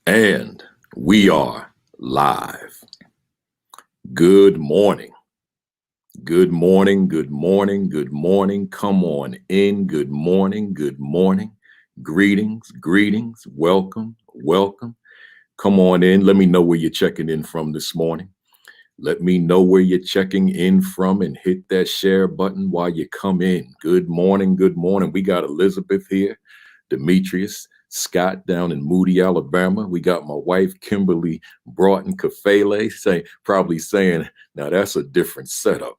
And we are live. Good morning. Good morning. Good morning. Good morning. Come on in. Good morning. Good morning. Greetings. Greetings. Welcome. Welcome. Come on in. Let me know where you're checking in from this morning. Let me know where you're checking in from and hit that share button while you come in. Good morning. Good morning. We got Elizabeth here, Demetrius, Scott down in Moody, Alabama. We got my wife, Kimberly Broughton Kafele, probably saying, now that's a different setup.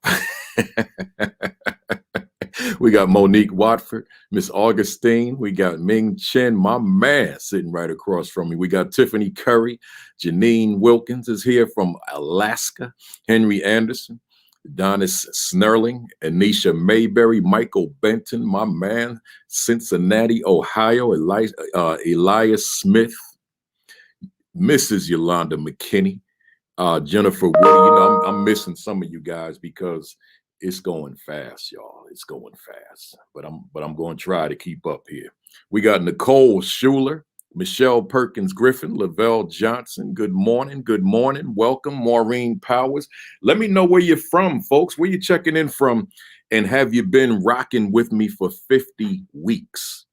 We got Monique Watford, Miss Augustine. We got Ming Chen, my man, sitting right across from me. We got Tiffany Curry. Janine Wilkins is here from Alaska. Henry Anderson, Donis Snerling, Anisha Mayberry, Michael Benton, my man, Cincinnati, Ohio, Elias Smith, Mrs. Yolanda McKinney, Jennifer Woody. I'm missing some of you guys because it's going fast, y'all. It's going fast, but I'm going to try to keep up here. We got Nicole Schuler, Michelle Perkins Griffin, Lavelle Johnson. Good morning. Good morning. Welcome, Maureen Powers. Let me know where you're from, folks. Where you checking in from, and have you been rocking with me for 50 weeks?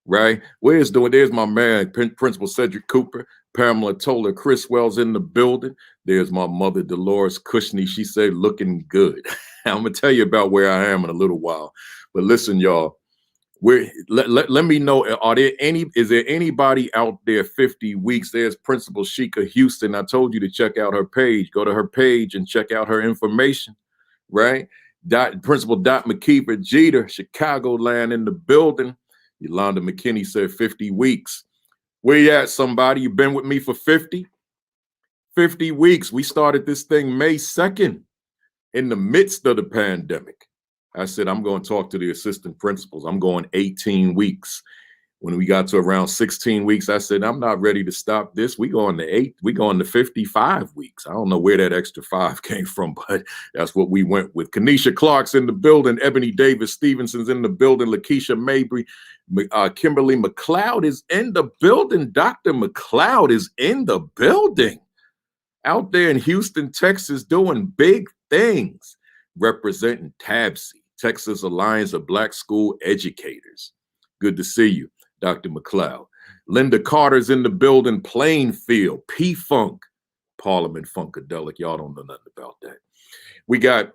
Right? There's my man, Principal Cedric Cooper, Pamela Toller, Chris Wells in the building. There's my mother, Dolores Cushney. She said, looking good. I'm going to tell you about where I am in a little while. But listen, y'all, let me know, is there anybody out there 50 weeks? There's Principal Sheikah Houston. I told you to check out her page. Go to her page and check out her information, right? Principal McKeever Jeter, Chicagoland in the building. Yolanda McKinney said 50 weeks. Where you at, somebody? You been with me for 50? 50 weeks. We started this thing May 2nd in the midst of the pandemic. I said, I'm going to talk to the assistant principals. I'm going 18 weeks. When we got to around 16 weeks, I said, I'm not ready to stop this. We going to 55 weeks. I don't know where that extra 5 came from, but that's what we went with. Kanisha Clark's in the building. Ebony Davis Stevenson's in the building. Lakeisha Mabry. Kimberly McLeod is in the building. Dr. McLeod is in the building. Out there in Houston, Texas, doing big things, representing TABC, Texas Alliance of Black School Educators. Good to see you, Dr. McLeod. Linda Carter's in the building. Plainfield, P-Funk, Parliament Funkadelic. Y'all don't know nothing about that. We got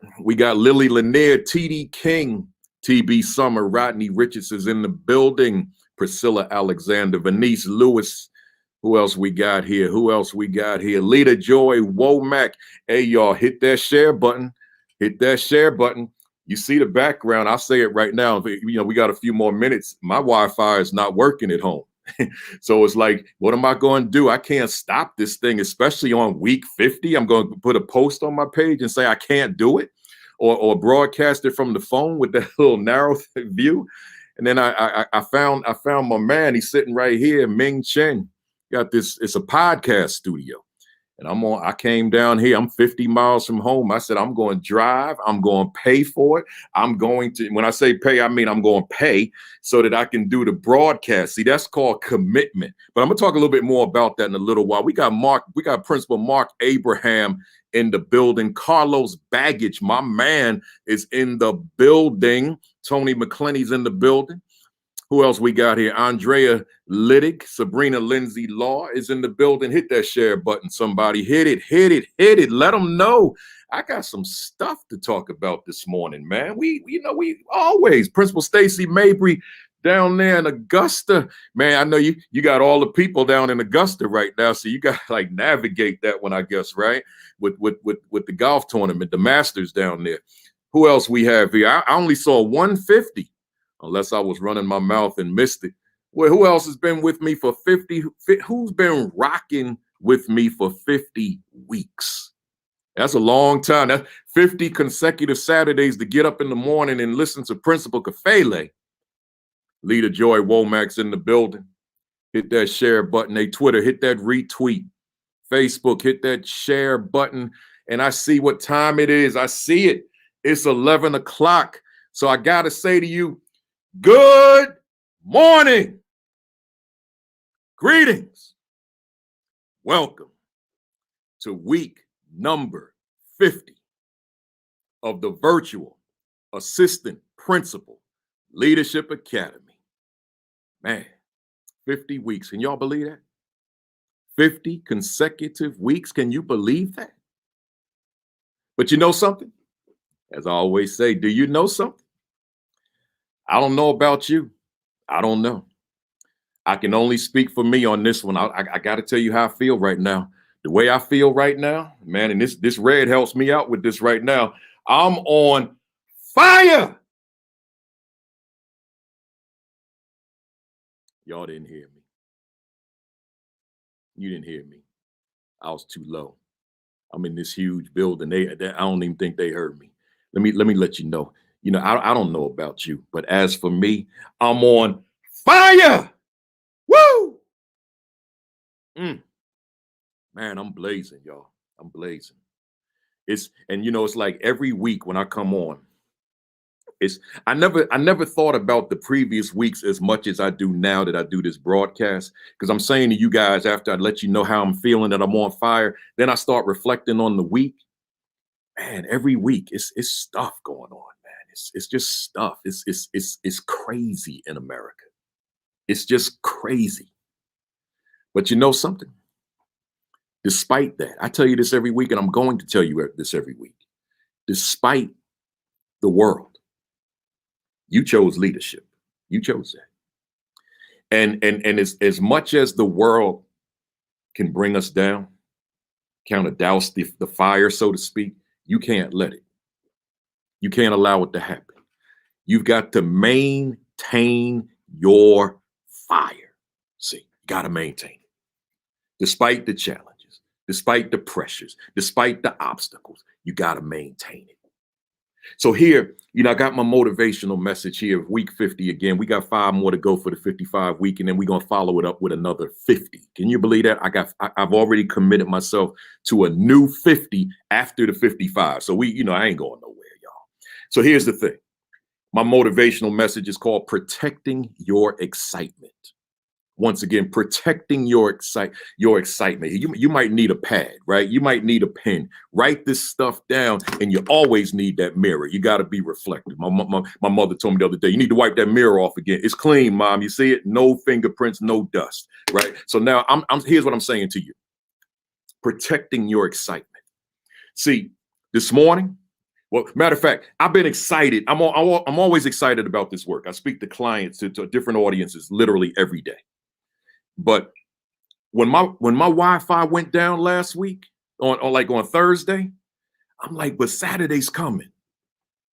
Lily Lanier, TD King, TB Summer, Rodney Richards is in the building. Priscilla Alexander, Venice Lewis. Who else we got here? Lita Joy Womack. Hey, y'all, hit that share button. Hit that share button. You see the background. I'll say it right now. We got a few more minutes. My Wi-Fi is not working at home. So it's like, what am I going to do? I can't stop this thing, especially on week 50. I'm going to put a post on my page and say I can't do it, or broadcast it from the phone with that little narrow view. And then I found my man. He's sitting right here, Ming Chen. Got this, it's a podcast studio. And I came down here, I'm 50 miles from home. I said, I'm going to drive, I'm going to pay for it. When I say pay, I mean, I'm going to pay so that I can do the broadcast. See, that's called commitment. But I'm going to talk a little bit more about that in a little while. We got Principal Mark Abraham in the building. Carlos Baggage, my man, is in the building. Tony McClenny's in the building. Who else we got here? Andrea Liddick, Sabrina Lindsay Law is in the building. Hit that share button, somebody. Hit it. Let them know. I got some stuff to talk about this morning, man. We always, Principal Stacy Mabry down there in Augusta. Man, I know you got all the people down in Augusta right now, so you got to like navigate that one, I guess, right? With the golf tournament, the Masters down there. Who else we have here? I only saw 150. Unless I was running my mouth and missed it. Well, who else has been with me for 50? Who's been rocking with me for 50 weeks? That's a long time. That's 50 consecutive Saturdays to get up in the morning and listen to Principal Kafele. Lita Joy Womack's in the building. Hit that share button. Hey, Twitter, hit that retweet. Facebook, hit that share button. And I see what time it is. I see it. It's 11 o'clock. So I got to say to you, good morning. Greetings. Welcome to week number 50 of the virtual assistant principal leadership academy. Man, 50 weeks. Can y'all believe that? 50 consecutive weeks. Can you believe that? But you know something? As I always say, do you know something? I don't know about you. I don't know. I can only speak for me on this one. I got to tell you how I feel right now. The way I feel right now, man, and this red helps me out with this right now. I'm on fire. Y'all didn't hear me. You didn't hear me. I was too low. I'm in this huge building. I don't even think they heard me. Let me let you know. You know, I don't know about you, but as for me, I'm on fire. Woo! Man, I'm blazing, y'all. I'm blazing. It's like every week when I come on, I never thought about the previous weeks as much as I do now that I do this broadcast. Because I'm saying to you guys, after I let you know how I'm feeling, that I'm on fire, then I start reflecting on the week. Man, every week it's stuff going on, man. It's just stuff. It's crazy in America. It's just crazy. But you know something? Despite that, I tell you this every week, and I'm going to tell you this every week. Despite the world, you chose leadership. You chose that. And as much as the world can bring us down, kind of douse the fire, so to speak, you can't let it. You can't allow it to happen. You've got to maintain your fire. See, you got to maintain it. Despite the challenges, despite the pressures, despite the obstacles, you got to maintain it. So here, I got my motivational message here, week 50 again. We got 5 more to go for the 55 week, and then we're going to follow it up with another 50. Can you believe that? I've already committed myself to a new 50 after the 55. So I ain't going nowhere, y'all. So here's the thing. My motivational message is called Protecting Your Excitement. Once again, protecting your excitement. You might need a pad, right? You might need a pen. Write this stuff down, and you always need that mirror. You got to be reflective. My mother told me the other day, you need to wipe that mirror off again. It's clean, Mom. You see it? No fingerprints, no dust, right? So now here's what I'm saying to you. Protecting your excitement. See, this morning, well, matter of fact, I've been excited. I'm always excited about this work. I speak to clients, to different audiences, literally every day. But when my Wi-Fi went down last week on Thursday, I'm like, but Saturday's coming.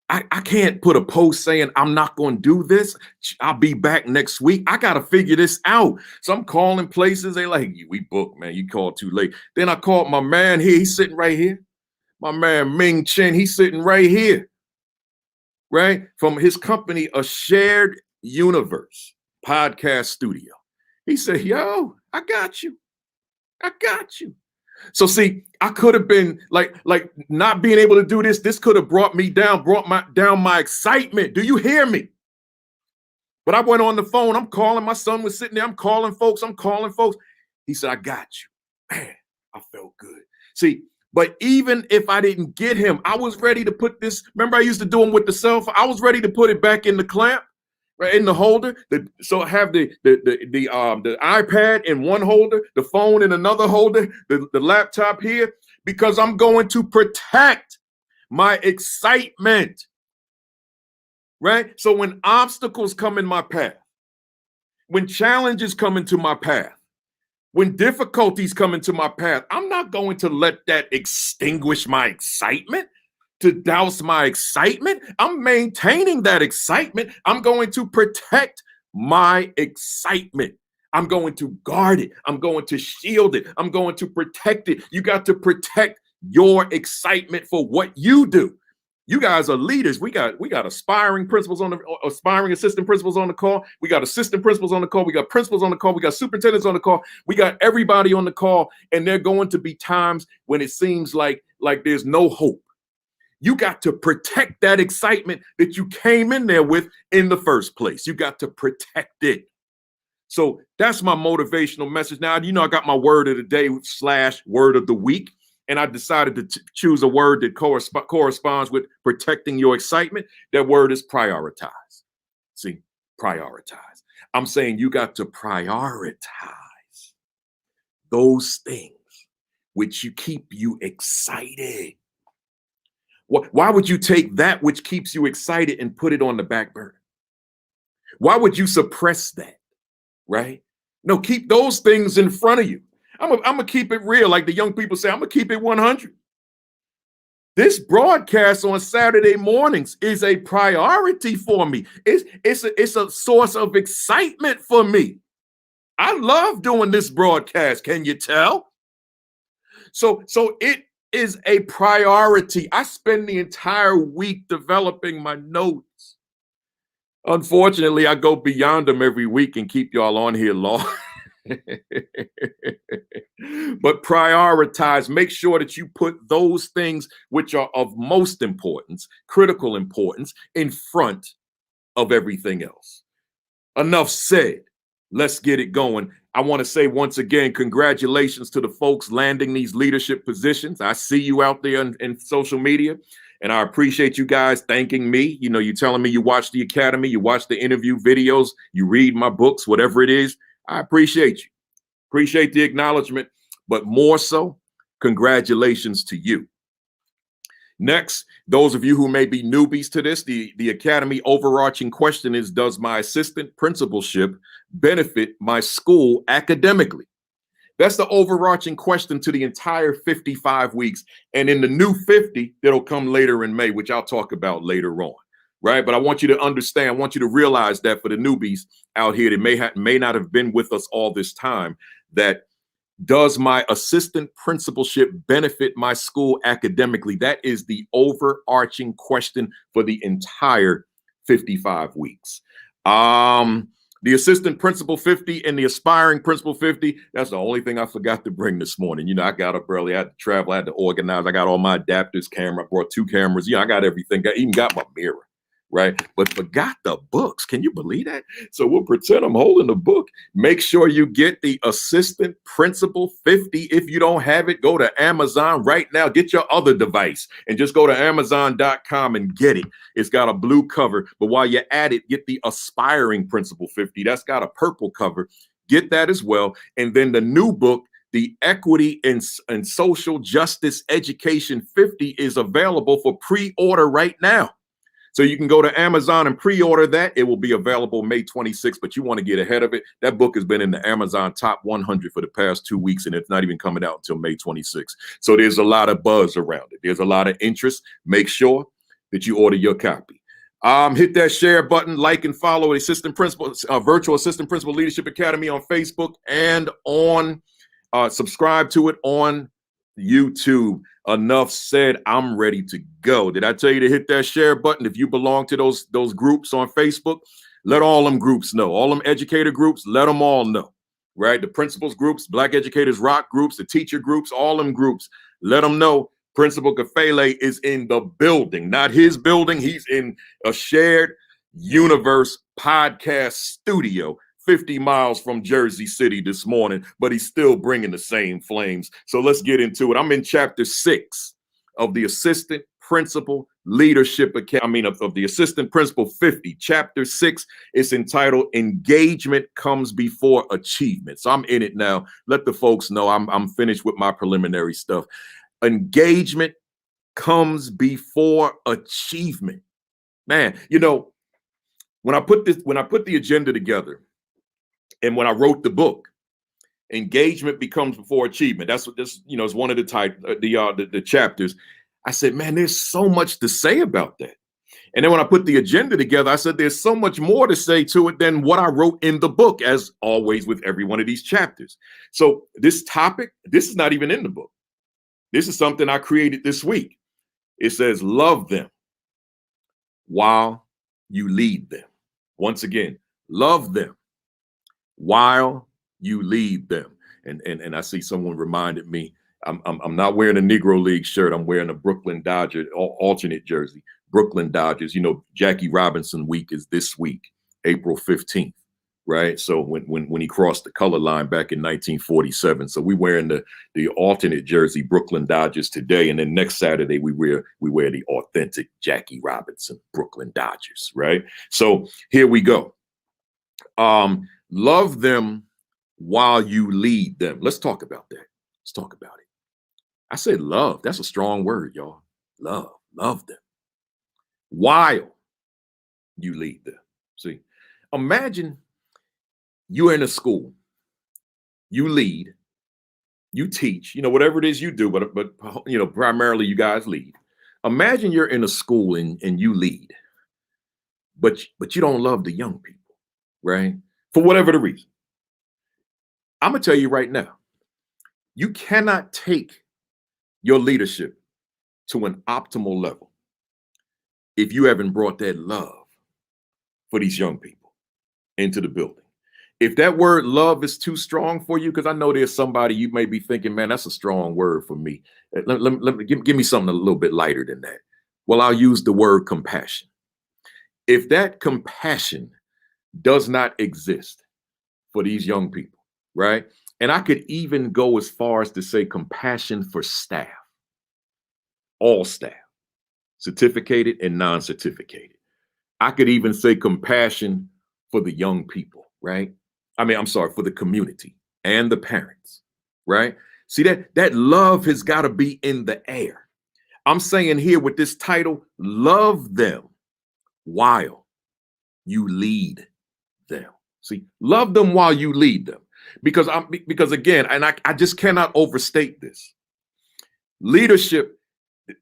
I can't put a post saying I'm not going to do this. I'll be back next week. I got to figure this out. So I'm calling places. They like, we booked, man. You called too late. Then I called my man here. He's sitting right here. My man Ming Chen. He's sitting right here. Right? From his company, A Shared Universe podcast studio. He said, yo, I got you. I got you. So see, I could have been like not being able to do this. This could have brought me down, down my excitement. Do you hear me? But I went on the phone. I'm calling. My son was sitting there. I'm calling folks. He said, I got you. Man, I felt good. See, but even if I didn't get him, I was ready to put this. Remember, I used to do them with the cell phone. I was ready to put it back in the clamp. Right in the holder, so I have the iPad in one holder, the phone in another holder, the laptop here, because I'm going to protect my excitement. Right? So when obstacles come in my path, when challenges come into my path, when difficulties come into my path, I'm not going to let that extinguish my excitement. To douse my excitement. I'm maintaining that excitement. I'm going to protect my excitement. I'm going to guard it. I'm going to shield it. I'm going to protect it. You got to protect your excitement for what you do. You guys are leaders. We got aspiring assistant principals on the call. We got assistant principals on the call. We got principals on the call. We got superintendents on the call. We got everybody on the call. And there are going to be times when it seems like there's no hope. You got to protect that excitement that you came in there with in the first place. You got to protect it. So that's my motivational message. Now, I got my word of the day / word of the week, and I decided to choose a word that corresponds with protecting your excitement. That word is prioritize. See, prioritize. I'm saying you got to prioritize those things which keep you excited. Why would you take that which keeps you excited and put it on the back burner? Why would you suppress that? Right? No, keep those things in front of you. I'm gonna keep it real, like the young people say. I'm gonna keep it 100. This broadcast on Saturday mornings is a priority for me. It's a source of excitement for me. I love doing this broadcast. Can you tell? So it is a priority. I spend the entire week developing my notes. Unfortunately, I go beyond them every week and keep y'all on here long. But prioritize, make sure that you put those things which are of most importance, critical importance, in front of everything else. Enough said. Let's get it going. I want to say once again, congratulations to the folks landing these leadership positions. I see you out there in social media, and I appreciate you guys thanking me. You're telling me you watch the academy, you watch the interview videos, you read my books, whatever it is. I appreciate you. Appreciate the acknowledgement, but more so, congratulations to you. Next, those of you who may be newbies to this, the Academy overarching question is, does my assistant principalship benefit my school academically? That's the overarching question to the entire 55 weeks. And in the new 50, that'll come later in May, which I'll talk about later on, right? But I want you to understand, I want you to realize that for the newbies out here that may not have been with us all this time, that does my assistant principalship benefit my school academically? That is the overarching question for the entire 55 weeks. The assistant principal 50 and the aspiring principal 50, that's the only thing I forgot to bring this morning. I got up early, I had to travel, I had to organize. I got all my adapters, camera, I brought 2 cameras. I got everything. I even got my mirror, right? But forgot the books. Can you believe that? So we'll pretend I'm holding the book. Make sure you get the assistant principal 50. If you don't have it, go to Amazon right now. Get your other device and just go to Amazon.com and get it. It's got a blue cover, but while you're at it, get the aspiring principal 50. That's got a purple cover. Get that as well. And then the new book, the Equity and Social Justice Education 50, is available for pre-order right now. So you can go to Amazon and pre-order that. It will be available May 26th, but you want to get ahead of it. That book has been in the Amazon top 100 for the past 2 weeks, and it's not even coming out until May 26th. So there's a lot of buzz around it. There's a lot of interest. Make sure that you order your copy. Hit that share button, like and follow Assistant Principal, Virtual Assistant Principal Leadership Academy on Facebook, and on subscribe to it on YouTube. Enough said. I'm ready to go. Did I tell you to hit that share button? If you belong to those groups on Facebook, let all them groups know. All them educator groups, let them all know, right? The principals groups, Black Educators Rock groups, the teacher groups, all them groups, let them know Principal Kafele is in the building. Not his building. He's in a shared universe podcast studio 50 miles from Jersey City this morning, but he's still bringing the same flames. So let's get into it. I'm in chapter 6 of the Assistant Principal Leadership Academy, of the Assistant Principal 50. Chapter 6 is entitled Engagement Comes Before Achievement. So I'm in it now. Let the folks know I'm finished with my preliminary stuff. Engagement comes before achievement. Man, when I put the agenda together, and when I wrote the book, engagement becomes before achievement. That's what this, is one of the chapters. I said, man, there's so much to say about that. And then when I put the agenda together, I said, there's so much more to say to it than what I wrote in the book, as always with every one of these chapters. So this topic, this is not even in the book. This is something I created this week. It says, love them while you lead them. Once again, love them while you lead them. And I see someone reminded me, I'm not wearing a Negro League shirt. I'm wearing a Brooklyn Dodger alternate jersey. Brooklyn Dodgers, Jackie Robinson week is this week, April 15th, right? So when he crossed the color line back in 1947. So we wearing the alternate jersey, Brooklyn Dodgers today, and then next Saturday we wear the authentic Jackie Robinson Brooklyn Dodgers, right? So here we go. Love them while you lead them. Let's talk about that. Let's talk about it. I said love. That's a strong word, y'all. Love them while you lead them. See, imagine you're in a school, you lead, you teach, whatever it is you do, but primarily you guys lead. Imagine you're in a school and you lead, but you don't love the young people, right? For whatever the reason. I'm gonna tell you right now, you cannot take your leadership to an optimal level if you haven't brought that love for these young people into the building. If that word love is too strong for you, because I know there's somebody you may be thinking, man, that's a strong word for me. Give me something a little bit lighter than that. Well, I'll use the word compassion. If that compassion does not exist for these young people, right? And I could even go as far as to say compassion for staff, all staff, certificated and non-certificated. I could even say compassion for the young people, right? I'm sorry, for the community and the parents, right? See, that love has got to be in the air. I'm saying here with this title, love them while you lead them. See, love them while you lead them. Because again, and I just cannot overstate this. Leadership,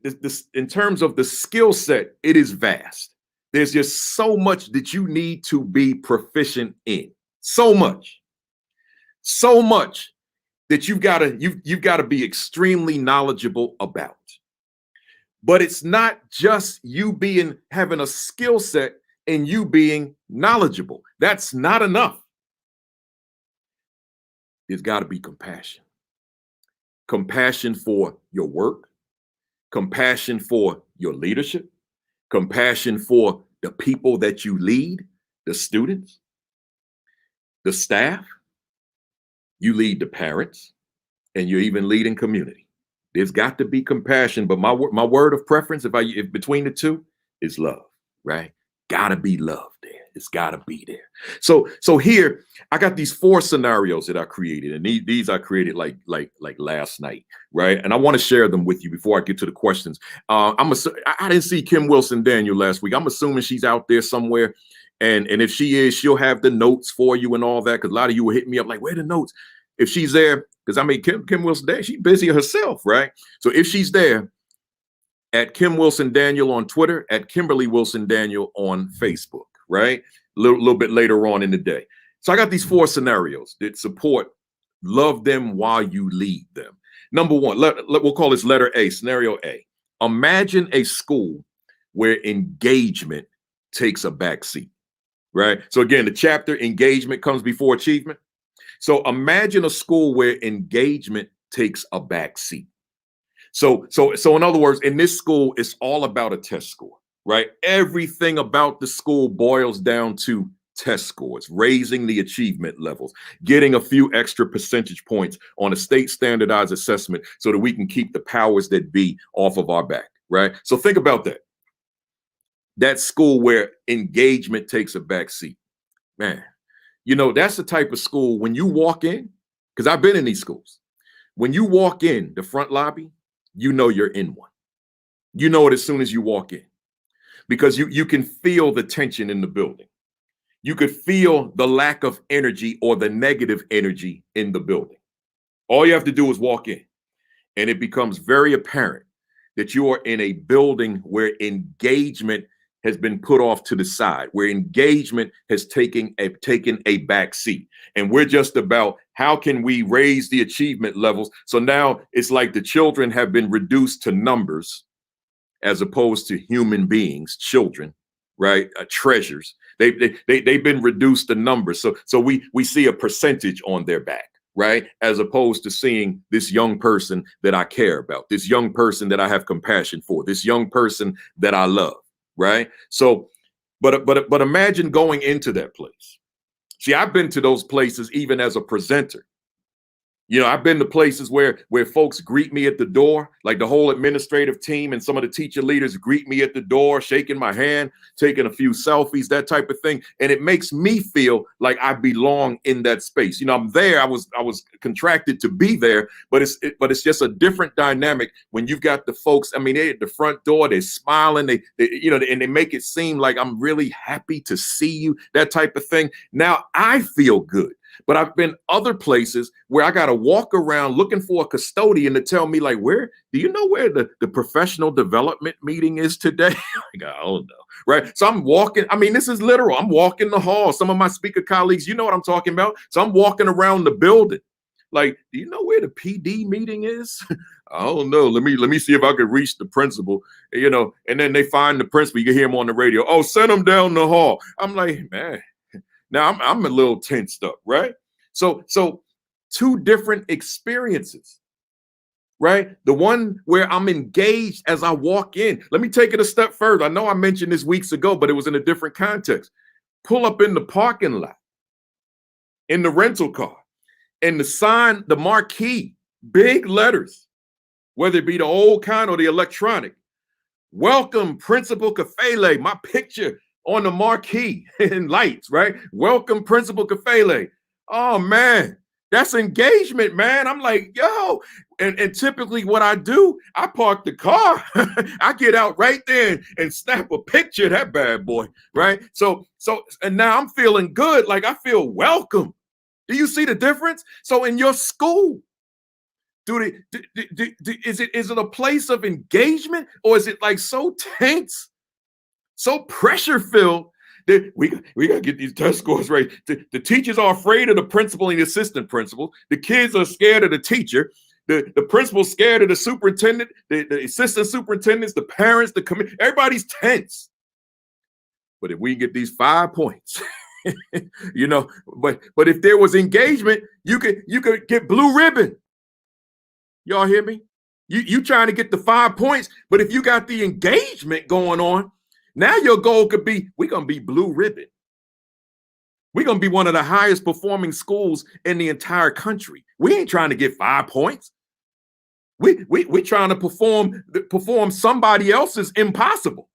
this in terms of the skill set, it is vast. There's just so much that you need to be proficient in. So much that you've got to be extremely knowledgeable about. But it's not just you having a skill set and you being knowledgeable. That's not enough. There's got to be compassion. Compassion for your work, compassion for your leadership, compassion for the people that you lead, the students, the staff. You lead the parents, and you're even leading community. There's got to be compassion, but my word of preference, if between the two, is love, right? Gotta be love there. It's gotta be there. So here I got these 4 scenarios that I created, and these I created like last night, right? And I want to share them with you before I get to the questions. I didn't see Kim Wilson Daniel last week. I'm assuming she's out there somewhere. And if she is, she'll have the notes for you and all that. Because a lot of you will hit me up like, where are the notes? If she's there, because Kim Wilson Daniel, she's busy herself, right? So if she's there, at Kim Wilson Daniel on Twitter, at Kimberly Wilson Daniel on Facebook, right? A little bit later on in the day. So I got these 4 scenarios that support love them while you lead them. Number 1, we'll call this letter A, scenario A. Imagine a school where engagement takes a back seat. Right. So again, the chapter engagement comes before achievement. So imagine a school where engagement takes a back seat. So in other words, in this school, it's all about a test score, right? Everything about the school boils down to test scores, raising the achievement levels, getting a few extra percentage points on a state standardized assessment so that we can keep the powers that be off of our back, right? So think about that. That school where engagement takes a back seat. Man, that's the type of school when you walk in, because I've been in these schools. When you walk in the front lobby, you're in one. You know it as soon as you walk in, because you can feel the tension in the building. You could feel the lack of energy or the negative energy in the building. All you have to do is walk in, and it becomes very apparent that you are in a building where engagement has been put off to the side, where engagement has taken a back seat. And we're just about how can we raise the achievement levels? So now it's like the children have been reduced to numbers as opposed to human beings, children, right? Treasures. They've been reduced to numbers. So we see a percentage on their back, right? As opposed to seeing this young person that I care about, this young person that I have compassion for, this young person that I love. Right. So, but imagine going into that place See, I've been to those places even as a presenter. You know, I've been to places where folks greet me at the door, like the whole administrative team and some of the teacher leaders greet me at the door, shaking my hand, taking a few selfies, that type of thing. And it makes me feel like I belong in that space. You know, I'm there. I was contracted to be there, but it's just a different dynamic when you've got the folks. I mean, they're at the front door, they're smiling, they you know, and they make it seem like I'm really happy to see you, that type of thing. Now I feel good. But I've been other places where I got to walk around looking for a custodian to tell me, like, where do you know where the professional development meeting is today? Like, I don't know. Right. So I'm walking. I mean, this is literal. I'm walking the hall. Some of my speaker colleagues, you know what I'm talking about. So I'm walking around the building. Like, do you know where the PD meeting is? I don't know. Let me see if I could reach the principal, you know, and then they find the principal. You can hear him on the radio. Oh, send him down the hall. I'm like, man. Now I'm a little tensed up, right? So two different experiences, right? The one where I'm engaged as I walk in. Let me take it a step further. I know I mentioned this weeks ago, but it was in a different context. Pull up in the parking lot, in the rental car, and the sign, the marquee, big letters, whether it be the old kind or the electronic. Welcome, Principal Kafele, my picture on the marquee and lights, right? Welcome, Principal Kafele. Oh man, that's engagement, man. I'm like, yo, and typically what I do, I park the car, I get out right there and snap a picture of that bad boy, right? So, and now I'm feeling good, like I feel welcome. Do you see the difference? So in your school, is it a place of engagement, or is it like so tense? So pressure filled that we got to get these test scores right. The teachers are afraid of the principal and the assistant principal. The kids are scared of the teacher. The principal's scared of the superintendent, the assistant superintendents, the parents, the committee. Everybody's tense. But if we get these 5 points, you know, but if there was engagement, you could get blue ribbon. Y'all hear me? You trying to get the 5 points, but if you got the engagement going on, now your goal could be, we're going to be blue ribbon. We're going to be one of the highest performing schools in the entire country. We ain't trying to get 5 points. We trying to perform somebody else's impossible.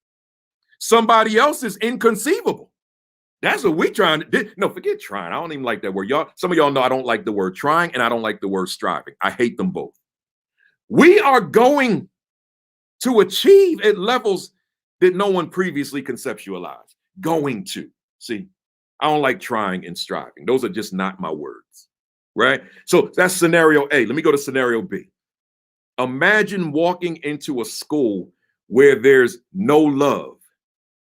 Somebody else's inconceivable. That's what we trying to do. No, forget trying. I don't even like that word. Some of y'all know I don't like the word trying and I don't like the word striving. I hate them both. We are going to achieve at levels that no one previously conceptualized. Going to. See, I don't like trying and striving. Those are just not my words, right? So that's scenario A. Let me go to scenario B. Imagine walking into a school where there's no love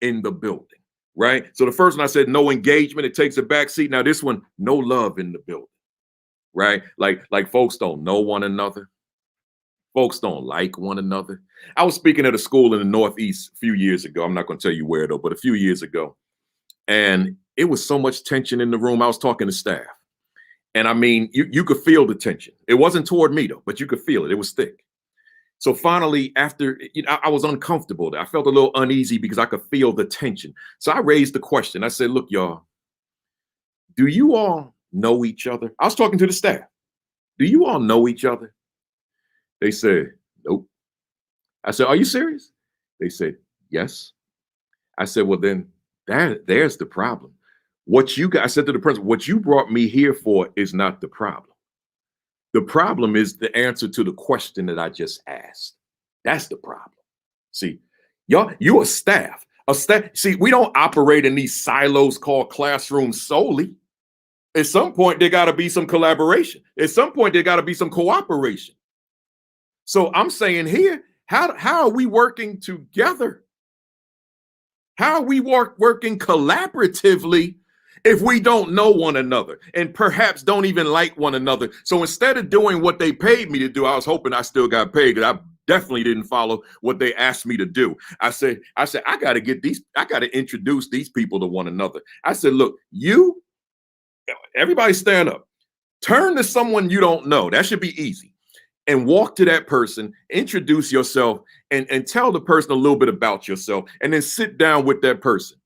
in the building, right? So the first one I said, no engagement, it takes a back seat. Now this one, no love in the building, right? Like folks don't know one another. Folks don't like one another. I was speaking at a school in the Northeast a few years ago. I'm not going to tell you where though, but a few years ago. And it was so much tension in the room. I was talking to staff. And I mean, you could feel the tension. It wasn't toward me though, but you could feel it. It was thick. So finally, after, I was uncomfortable. I felt a little uneasy because I could feel the tension. So I raised the question. I said, look, y'all, do you all know each other? I was talking to the staff. Do you all know each other? They said, nope. I said, are you serious? They said, yes. I said, well, then there's the problem. I said to the principal, what you brought me here for is not the problem. The problem is the answer to the question that I just asked. That's the problem. See, y'all, you're a staff. See, we don't operate in these silos called classrooms solely. At some point, there got to be some collaboration. At some point, there got to be some cooperation. So I'm saying here, how are we working together? How are we working collaboratively if we don't know one another and perhaps don't even like one another? So instead of doing what they paid me to do, I was hoping I still got paid because I definitely didn't follow what they asked me to do. I said, I got to introduce these people to one another. I said, look, everybody stand up, turn to someone you don't know. That should be easy. And walk to that person, introduce yourself, and tell the person a little bit about yourself, and then sit down with that person.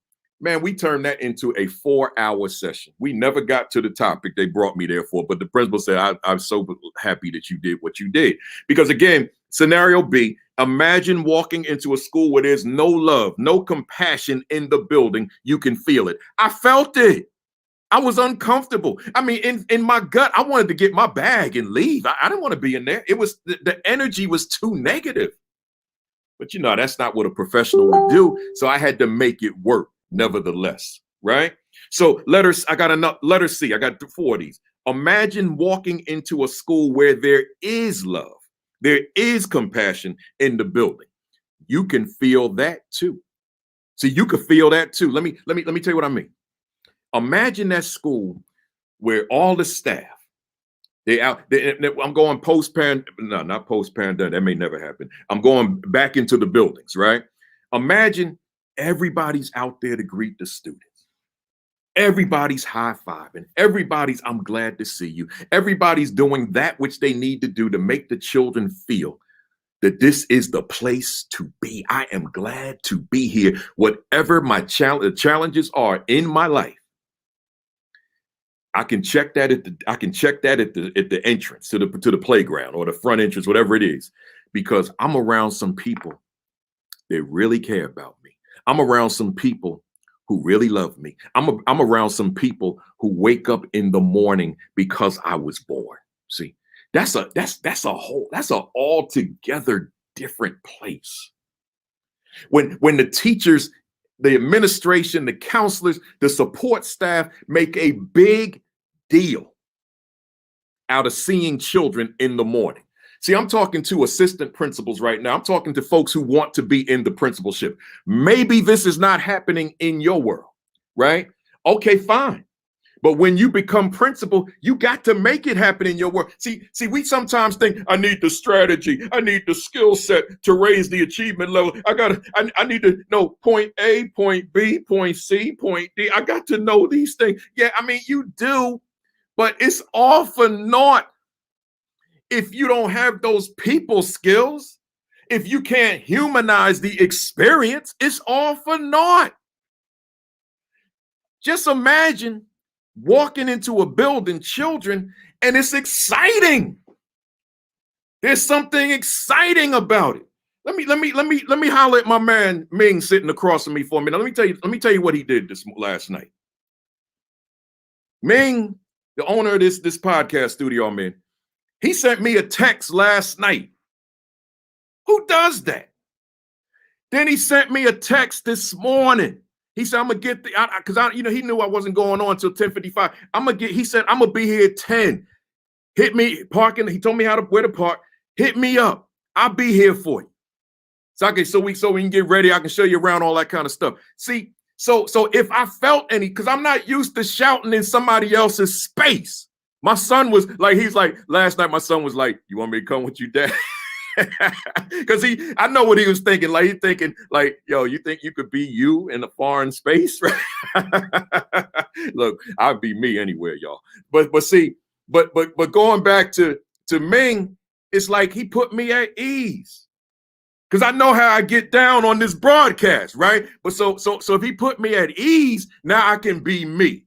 Man, we turned that into a 4-hour session. We never got to the topic they brought me there for, but the principal said, I'm so happy that you did what you did. Because again, scenario B, imagine walking into a school where there's no love, no compassion in the building. You can feel it. I felt it. I was uncomfortable. I mean, in my gut, I wanted to get my bag and leave. I didn't want to be in there. It was the energy was too negative. But you know, that's not what a professional would do. So I had to make it work nevertheless, right? So I got enough, letter C, I got 4 of these. Imagine walking into a school where there is love, there is compassion in the building. You can feel that too. See, you could feel that too. Let me tell you what I mean. Imagine that school where all the staff, I'm going not post-pandemic. That may never happen. I'm going back into the buildings, right? Imagine everybody's out there to greet the students. Everybody's high-fiving. Everybody's, I'm glad to see you. Everybody's doing that which they need to do to make the children feel that this is the place to be. I am glad to be here. Whatever my challenges are in my life, I can check that at the entrance to the playground or the front entrance, whatever it is, because I'm around some people that really care about me. I'm around some people who really love me. I'm around some people who wake up in the morning because I was born. See, that's an altogether different place. When the teachers, the administration, the counselors, the support staff make a big deal out of seeing children in the morning. See, I'm talking to assistant principals right now. I'm talking to folks who want to be in the principalship. Maybe this is not happening in your world, right? Okay, fine. But when you become principal, you got to make it happen in your work. See, we sometimes think I need the strategy, I need the skill set to raise the achievement level. I need to know point A, point B, point C, point D. I got to know these things. Yeah, I mean, you do, but it's all for naught if you don't have those people skills. If you can't humanize the experience, it's all for naught. Just imagine walking into a building, children, and it's exciting. There's something exciting about it. Let me holler at my man Ming sitting across from me for a minute. Let me tell you what he did last night. Ming, the owner of this podcast studio I'm in, he sent me a text last night. Who does that? Then he sent me a text this morning. He said, I'm gonna get because he knew I wasn't going on until 10:55. He said, I'm gonna be here at 10. Hit me parking. He told me where to park. Hit me up. I'll be here for you. So we can get ready. I can show you around all that kind of stuff. See, so if I felt any, because I'm not used to shouting in somebody else's space. My son was like, last night my son was like, you want me to come with you, Dad? Because I know what he was thinking. Like, he's thinking, like, yo, you think you could be you in a foreign space? Look, I'd be me anywhere, y'all. But going back to Ming, it's like he put me at ease. Because I know how I get down on this broadcast, right? But so if he put me at ease, now I can be me.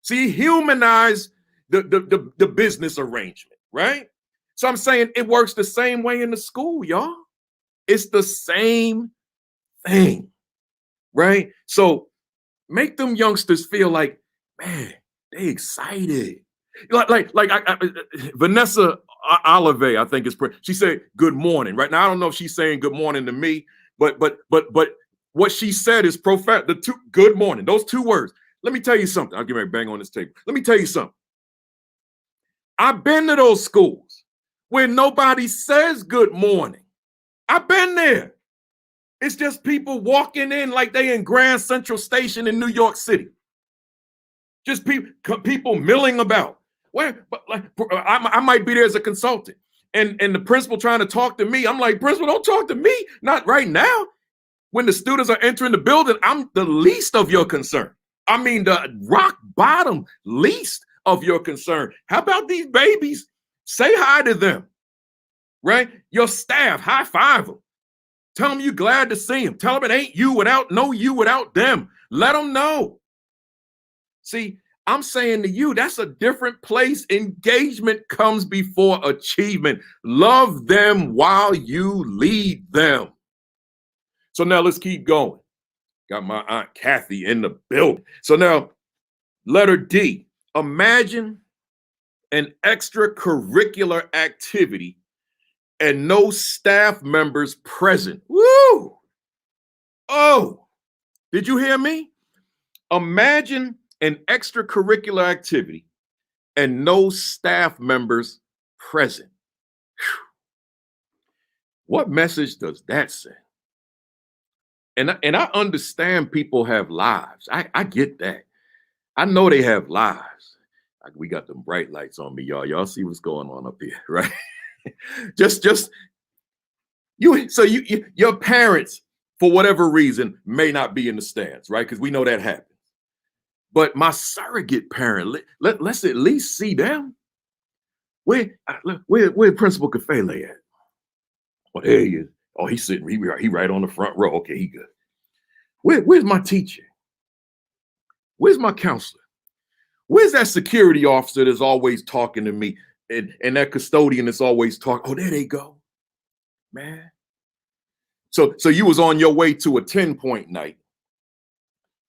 See, humanize the business arrangement, right? So I'm saying it works the same way in the school, y'all. It's the same thing, right? So make them youngsters feel like, man, they excited. Like Vanessa Olive, I think she said good morning, right? Now I don't know if she's saying good morning to me, but what she said is profound. Good morning, those 2 words. Let me tell you something. I'll get ready to bang on this table. Let me tell you something. I've been to those schools where nobody says good morning. I've been there. It's just people walking in like they in Grand Central Station in New York City. Just people milling about. I might be there as a consultant, and the principal trying to talk to me. I'm like, principal, don't talk to me. Not right now. When the students are entering the building, I'm the least of your concern. I mean, the rock bottom least of your concern. How about these babies? Say hi to them, right? Your staff, high five them. Tell them you're glad to see them. Tell them it ain't you without them. Let them know. See, I'm saying to you, that's a different place. Engagement comes before achievement. Love them while you lead them. So now let's keep going. Got my Aunt Kathy in the building. So now, letter D, imagine an extracurricular activity and no staff members present. Woo! Oh, did you hear me? Imagine an extracurricular activity and no staff members present. Whew. What message does that send? And I understand people have lives. I get that. I know they have lives. We got them bright lights on me, y'all. Y'all see what's going on up here, right? just your parents, for whatever reason, may not be in the stands, right? Because we know that happens. But my surrogate parent, let's at least see them. Where Principal Kafele at? Oh, there he is. Oh, he's sitting. He right on the front row. Okay, he good. Where's my teacher? Where's my counselor? Where's that security officer that's always talking to me? And that custodian that's always talking. Oh, there they go, man. So you was on your way to a 10-point night,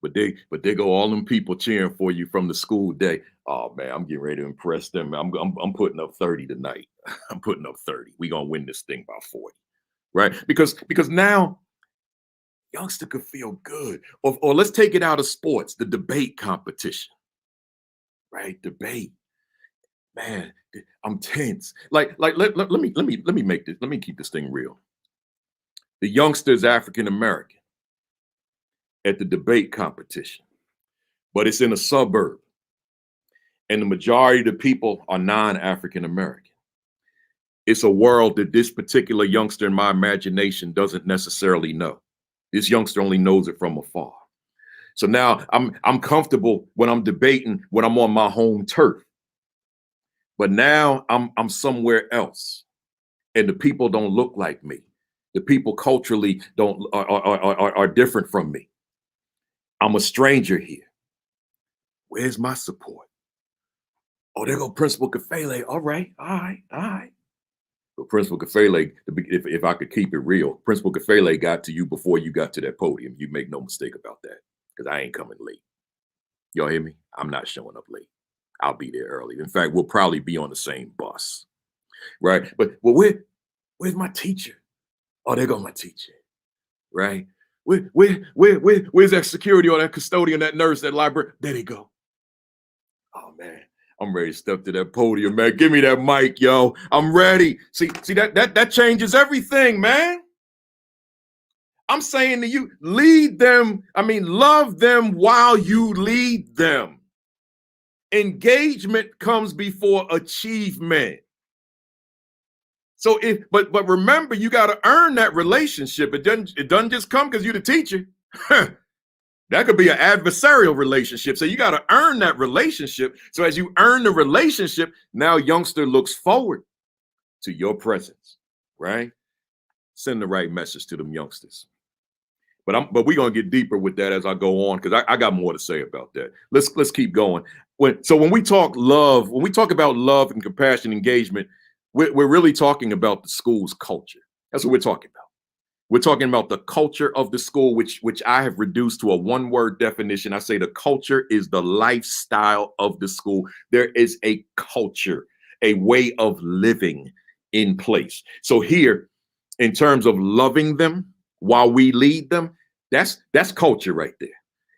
but they go all them people cheering for you from the school day. Oh man, I'm getting ready to impress them. I'm putting up 30 tonight. I'm putting up 30. We gonna win this thing by 40, right? Because now youngster could feel good. Or let's take it out of sports, the debate competition, right? Debate. Man, I'm tense. Let me make this. Let me keep this thing real. The youngster is African American at the debate competition, but it's in a suburb, and the majority of the people are non-African American. It's a world that this particular youngster, in my imagination, doesn't necessarily know. This youngster only knows it from afar. So now I'm comfortable when I'm debating, when I'm on my home turf. But now I'm somewhere else, and the people don't look like me. The people culturally are different from me. I'm a stranger here. Where's my support? Oh, there go Principal Kafele. All right. But Principal Kafele, if I could keep it real, Principal Kafele got to you before you got to that podium. You make no mistake about that, because I ain't coming late. Y'all hear me? I'm not showing up late. I'll be there early. In fact, we'll probably be on the same bus, right? But where's my teacher? Oh, there go my teacher, right? Where's that security or that custodian, that nurse, that library? There they go. Oh man, I'm ready to step to that podium, man. Give me that mic, yo. I'm ready. See that changes everything, man. I'm saying to you, lead them. Love them while you lead them. Engagement comes before achievement. So but remember, you got to earn that relationship. It doesn't just come because you're the teacher. That could be an adversarial relationship. So you got to earn that relationship. So as you earn the relationship, now youngster looks forward to your presence, right? Send the right message to them youngsters. But we're gonna get deeper with that as I go on, because I got more to say about that. Let's keep going. When we talk love, when we talk about love and compassion, engagement, we're really talking about the school's culture. That's what we're talking about. We're talking about the culture of the school, which I have reduced to a one-word definition. I say the culture is the lifestyle of the school. There is a culture, a way of living in place. So here, in terms of loving them while we lead them, that's culture right there.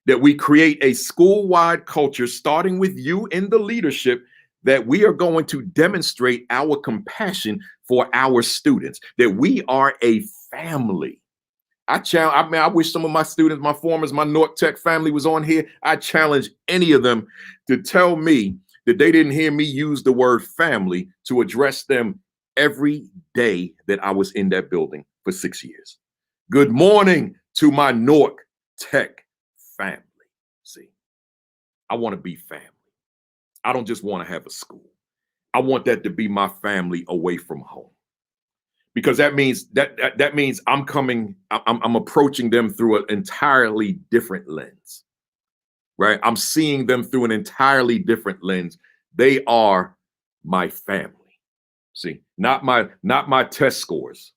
That we create a school-wide culture, starting with you in the leadership, that we are going to demonstrate our compassion for our students, that we are a family. I wish some of my students, my formers, my North Tech family was on here. I challenge any of them to tell me that they didn't hear me use the word family to address them every day that I was in that building for 6 years. Good morning to my North Tech family. See, I want to be family. I don't just want to have a school. I want that to be my family away from home. Because that means I'm approaching them through an entirely different lens. right? I'm seeing them through an entirely different lens. They are my family. See, not my test scores,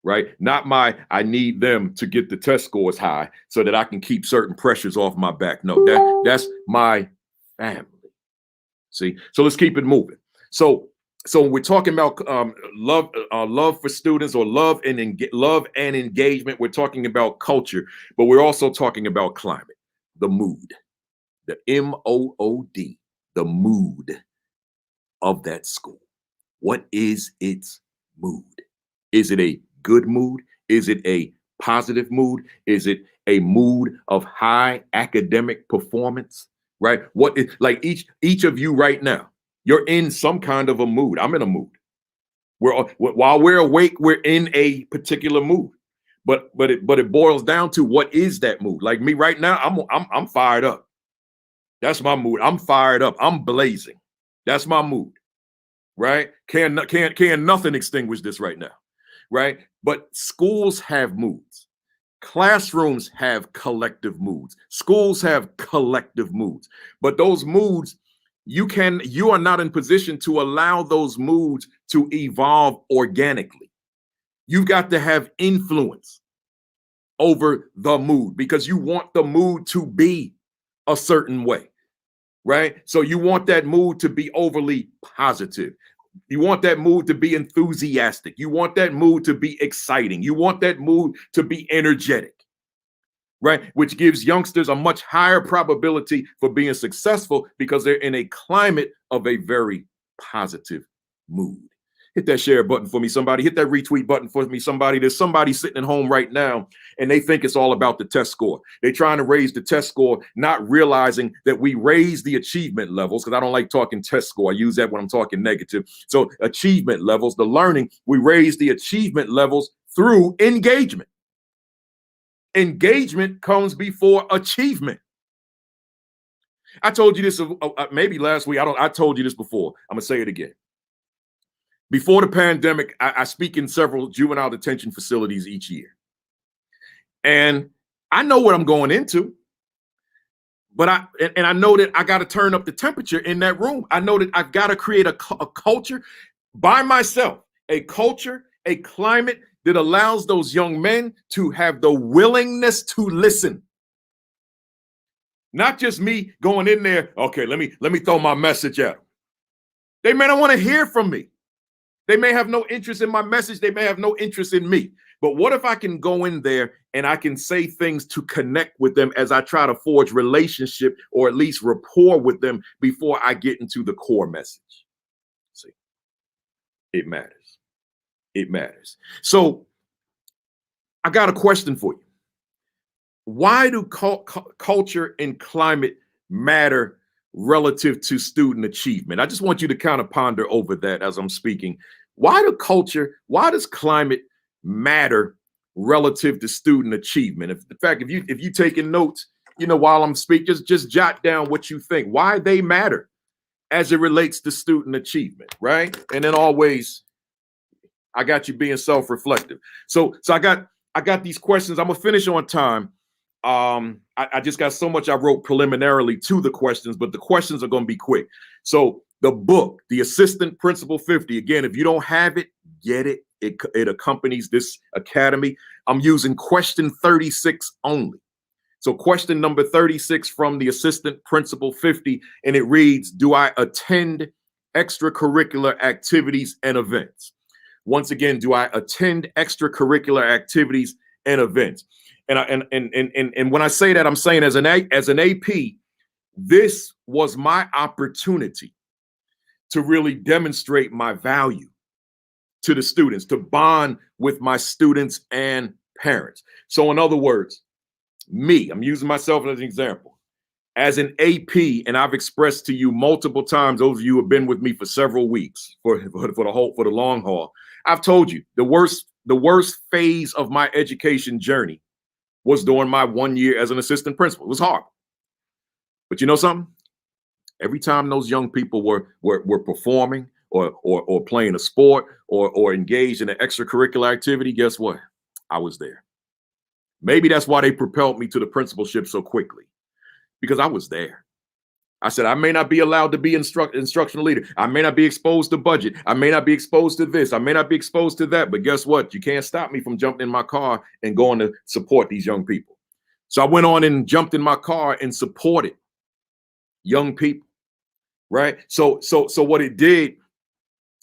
right? Not my, I need them to get the test scores high so that I can keep certain pressures off my back. No, that's my family. See, so let's keep it moving. So when we're talking about love for students, or love and engagement, we're talking about culture, but we're also talking about climate, the mood, the MOOD, the mood of that school. What is its mood? Is it a good mood? Is it a positive mood? Is it a mood of high academic performance? Right? What is, like, each of you right now, you're in some kind of a mood. I'm in a mood. While we're awake, we're in a particular mood. But it boils down to, what is that mood? Like me right now, I'm fired up. That's my mood. I'm fired up. I'm blazing. That's my mood. Right? Can nothing extinguish this right now. Right? But schools have moods. Classrooms have collective moods. Schools have collective moods. But those moods, you are not in position to allow those moods to evolve organically. You've got to have influence over the mood, because you want the mood to be a certain way, right? So you want that mood to be overly positive. You want that mood to be enthusiastic. You want that mood to be exciting. You want that mood to be energetic, right? Which gives youngsters a much higher probability for being successful, because they're in a climate of a very positive mood. Hit that share button for me, somebody. Hit that retweet button for me, somebody. There's somebody sitting at home right now, and they think it's all about the test score. They're trying to raise the test score, not realizing that we raise the achievement levels, because I don't like talking test score. I use that when I'm talking negative. So achievement levels, the learning, we raise the achievement levels through engagement. Engagement comes before achievement. I told you this maybe last week. I told you this before. I'm going to say it again. Before the pandemic, I speak in several juvenile detention facilities each year. And I know what I'm going into, but I know that I got to turn up the temperature in that room. I know that I've got to create a culture by myself, a culture, a climate that allows those young men to have the willingness to listen. Not just me going in there, okay, let me throw my message at them. They may not want to hear from me. They may have no interest in my message. They may have no interest in me. But what if I can go in there and I can say things to connect with them as I try to forge relationship, or at least rapport with them, before I get into the core message? See, it matters. It matters. So I got a question for you. Why do culture and climate matter relative to student achievement? I just want you to kind of ponder over that as I'm speaking. Why does climate matter relative to student achievement? In fact, if you taking notes, while I'm speaking, just jot down what you think, why they matter as it relates to student achievement, right? And then always, I got you being self-reflective. So I got these questions. I'm gonna finish on time. I just got so much I wrote preliminarily to the questions, but the questions are going to be quick. So the book, The Assistant Principal 50, again, if you don't have it, get it. It accompanies this academy. I'm using question 36 only. So question number 36 from The Assistant Principal 50, and it reads, do I attend extracurricular activities and events? Once again, do I attend extracurricular activities and events? And when I say that, I'm saying as an AP, this was my opportunity to really demonstrate my value to the students, to bond with my students and parents. So in other words, I'm using myself as an example. As an AP, and I've expressed to you multiple times, those of you who have been with me for several weeks, for the long haul, I've told you the worst phase of my education journey was during my 1 year as an assistant principal. It was hard. But you know something? Every time those young people were performing or playing a sport or engaged in an extracurricular activity, guess what? I was there. Maybe that's why they propelled me to the principalship so quickly. because I was there. I said, I may not be allowed to be instructional leader. I may not be exposed to budget. I may not be exposed to this. I may not be exposed to that. But guess what? You can't stop me from jumping in my car and going to support these young people. So I went on and jumped in my car and supported young people, right? So what it did,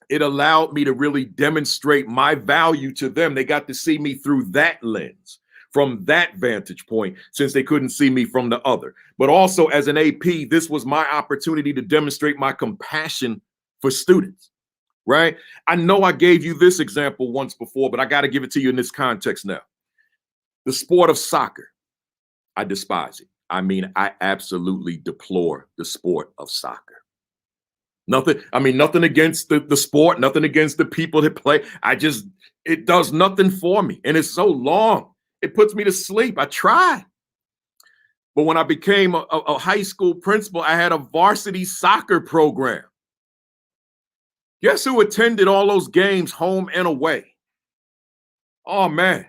it allowed me to really demonstrate my value to them. They got to see me through that lens, from that vantage point, since they couldn't see me from the other. But also as an AP, this was my opportunity to demonstrate my compassion for students, right? I know I gave you this example once before, but I got to give it to you in this context now. The sport of soccer, I despise it. I mean, I absolutely deplore the sport of soccer. Nothing against the sport, nothing against the people that play. It does nothing for me. And it's so long. It puts me to sleep. I try. But when I became a high school principal, I had a varsity soccer program. Guess who attended all those games home and away? Oh, man.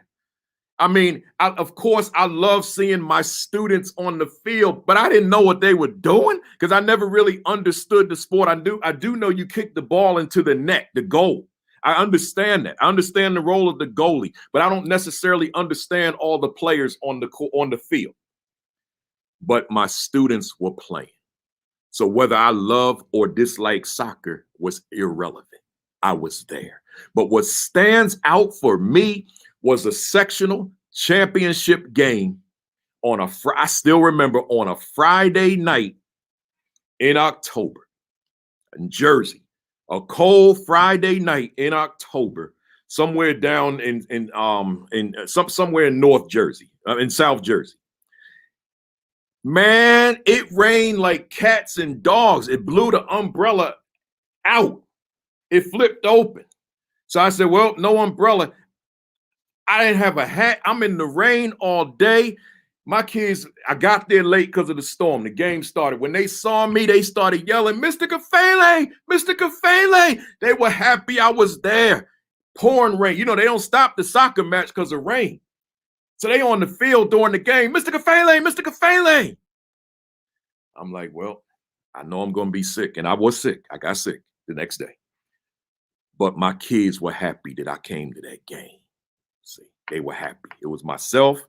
I mean, of course, I love seeing my students on the field, but I didn't know what they were doing because I never really understood the sport. I do know you kick the ball into the net, the goal. I understand that. I understand the role of the goalie, but I don't necessarily understand all the players on the field. But my students were playing. So whether I love or dislike soccer was irrelevant. I was there. But what stands out for me was a sectional championship game I still remember, on a Friday night in October in Jersey. A cold Friday night in October, somewhere down somewhere in North Jersey, in South Jersey. Man, it rained like cats and dogs. It blew the umbrella out. It flipped open. So I said, well, no umbrella. I didn't have a hat. I'm in the rain all day. My kids, I got there late because of the storm. The game started. When they saw me, they started yelling, Mr. Kafele, Mr. Kafele. They were happy I was there. Pouring rain. You know, they don't stop the soccer match because of rain. So they on the field during the game, Mr. Kafele, Mr. Kafele. I'm like, well, I know I'm going to be sick. And I was sick. I got sick the next day. But my kids were happy that I came to that game. See, they were happy. It was myself,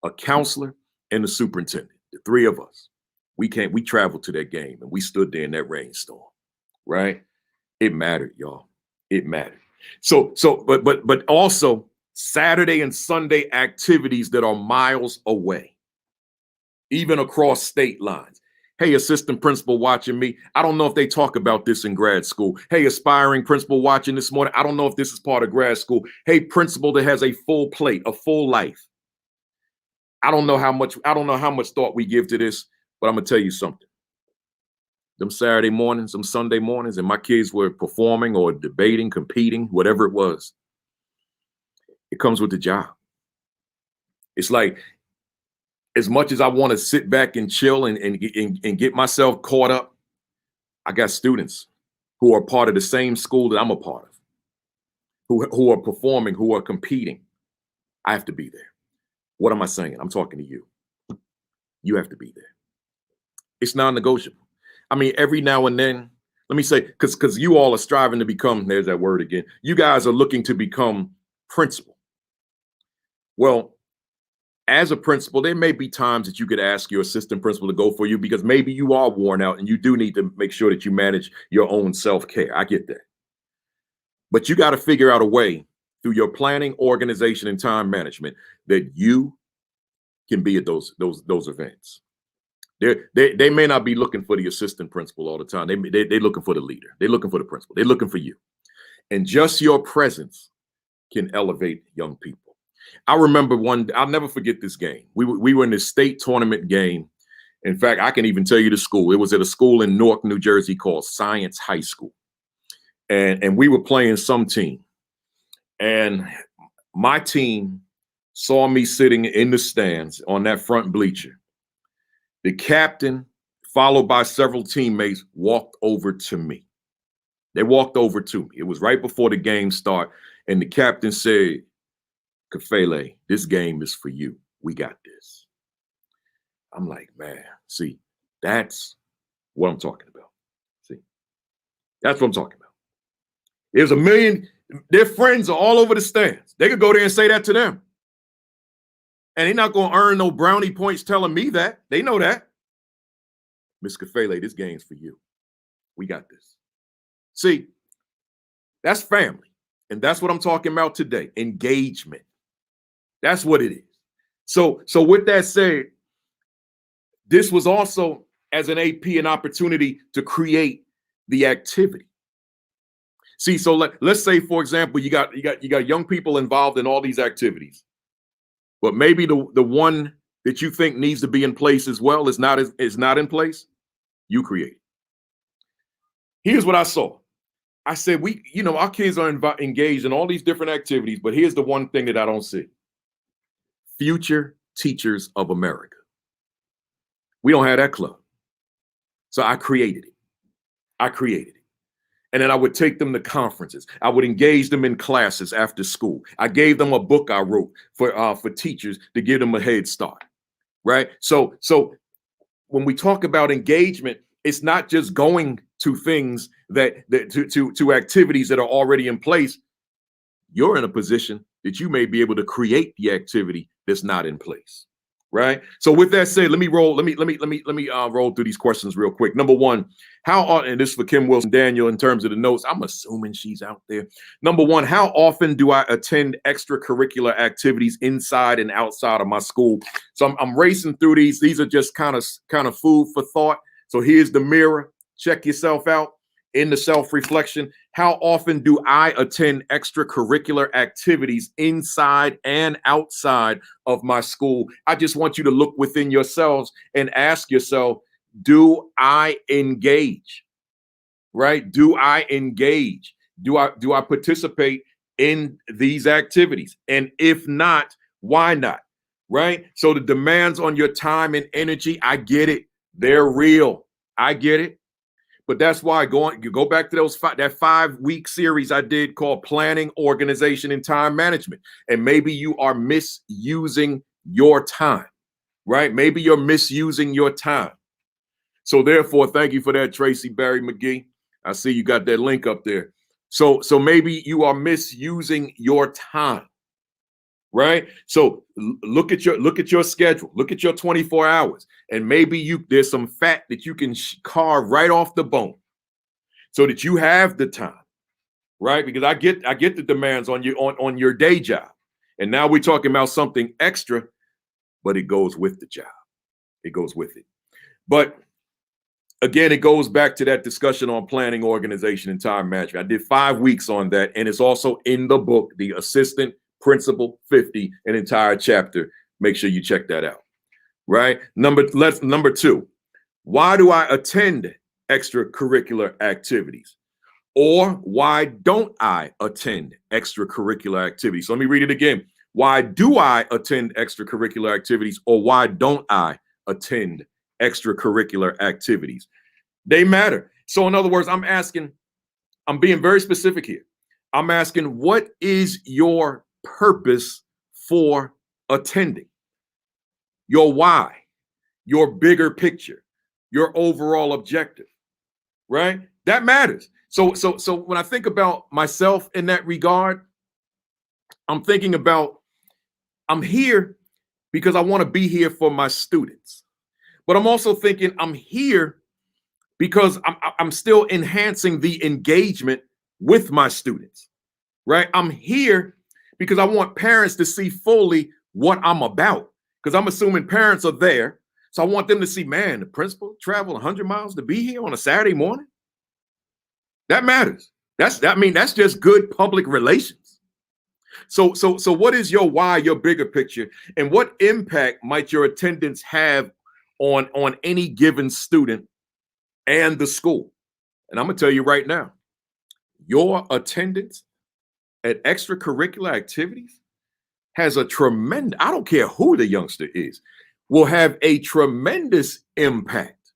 a counselor, and the superintendent, the three of us. We traveled to that game and we stood there in that rainstorm, right? It mattered, y'all. It mattered. But also Saturday and Sunday activities that are miles away, even across state lines. Hey, assistant principal watching me. I don't know if they talk about this in grad school. Hey, aspiring principal watching this morning. I don't know if this is part of grad school. Hey, principal that has a full plate, a full life. I don't know how much thought we give to this, but I'm gonna tell you something. Them Saturday mornings, them Sunday mornings, and my kids were performing or debating, competing, whatever it was. It comes with the job. It's like, as much as I want to sit back and chill and get myself caught up, I got students who are part of the same school that I'm a part of, who are performing, who are competing. I have to be there. What am I saying? I'm talking to you. You have to be there. It's non-negotiable. I mean, every now and then, let me say, because you all are striving to become, there's that word again, you guys are looking to become principal. Well, as a principal, there may be times that you could ask your assistant principal to go for you because maybe you are worn out and you do need to make sure that you manage your own self-care. I get that. But you got to figure out a way through your planning, organization, and time management that you can be at those events. They may not be looking for the assistant principal all the time. They're looking for the leader. They're looking for the principal. They're looking for you. And just your presence can elevate young people. I remember I'll never forget this game. We were in this state tournament game. In fact, I can even tell you the school. It was at a school in Newark, New Jersey called Science High School. And we were playing some team. And my team saw me sitting in the stands on that front bleacher. The captain, followed by several teammates, walked over to me. They walked over to me. It was right before the game started. And the captain said, Kafele, this game is for you. We got this. I'm like, man, see, that's what I'm talking about. See, that's what I'm talking about. There's a million, their friends are all over the stands. They could go there and say that to them. And they're not going to earn no brownie points telling me that. They know that. Miss Kafele, this game's for you. We got this. See, that's family. And that's what I'm talking about today. Engagement. That's what it is. So with that said, this was also, as an AP, an opportunity to create the activity. See, so let's say, for example, you got young people involved in all these activities, but maybe the one that you think needs to be in place as well is not in place. You create it. Here's what I saw. I said, our kids are engaged in all these different activities, but here's the one thing that I don't see. Future Teachers of America. We don't have that club. So I created it. And then I would take them to conferences. I would engage them in classes after school. I gave them a book I wrote for teachers to give them a head start, right? So when we talk about engagement, it's not just going to things to activities that are already in place. You're in a position that you may be able to create the activity that's not in place. Right. So with that said, let me roll through these questions real quick. Number one, and this is for Kim Wilson Daniel in terms of the notes. I'm assuming she's out there. Number one, how often do I attend extracurricular activities inside and outside of my school? So I'm racing through these. These are just kind of food for thought. So here's the mirror. Check yourself out in the self-reflection. How often do I attend extracurricular activities inside and outside of my school? I just want you to look within yourselves and ask yourself, do I engage? Right? Do I engage? Do I participate in these activities? And if not, why not? Right? So the demands on your time and energy, I get it. They're real. I get it. But that's why you go back to that 5-week series I did called Planning, Organization, and Time Management. And maybe you are misusing your time, right? Maybe you're misusing your time. So therefore, thank you for that, Tracy Barry McGee. I see you got that link up there. So maybe you are misusing your time, right? So look at your schedule, look at your 24 hours, and maybe there's some fat that you can carve right off the bone so that you have the time, right? Because I get the demands on you on your day job. And now we're talking about something extra, but it goes with the job. It goes with it. But again, it goes back to that discussion on planning, organization, and time management. I did 5 weeks on that, and it's also in the book, The Assistant Principal 50, an entire chapter. Make sure you check that out. Right? Number two, why do I attend extracurricular activities? Or why don't I attend extracurricular activities? So let me read it again. Why do I attend extracurricular activities, or why don't I attend extracurricular activities? They matter. So in other words, I'm being very specific here. I'm asking, what is your purpose for attending? Your why, your bigger picture, your overall objective, right? That matters. So when I think about myself in that regard, I'm thinking about, I'm here because I want to be here for my students. But I'm also thinking I'm here because I'm still enhancing the engagement with my students, right? I'm here because I want parents to see fully what I'm about, because I'm assuming parents are there. So I want them to see, man, the principal traveled 100 miles to be here on a Saturday morning. That matters. That's just good public relations. So what is your why, your bigger picture, and what impact might your attendance have on any given student and the school? And I'm gonna tell you right now, your attendance at extracurricular activities has a tremendous, I don't care who the youngster is, will have a tremendous impact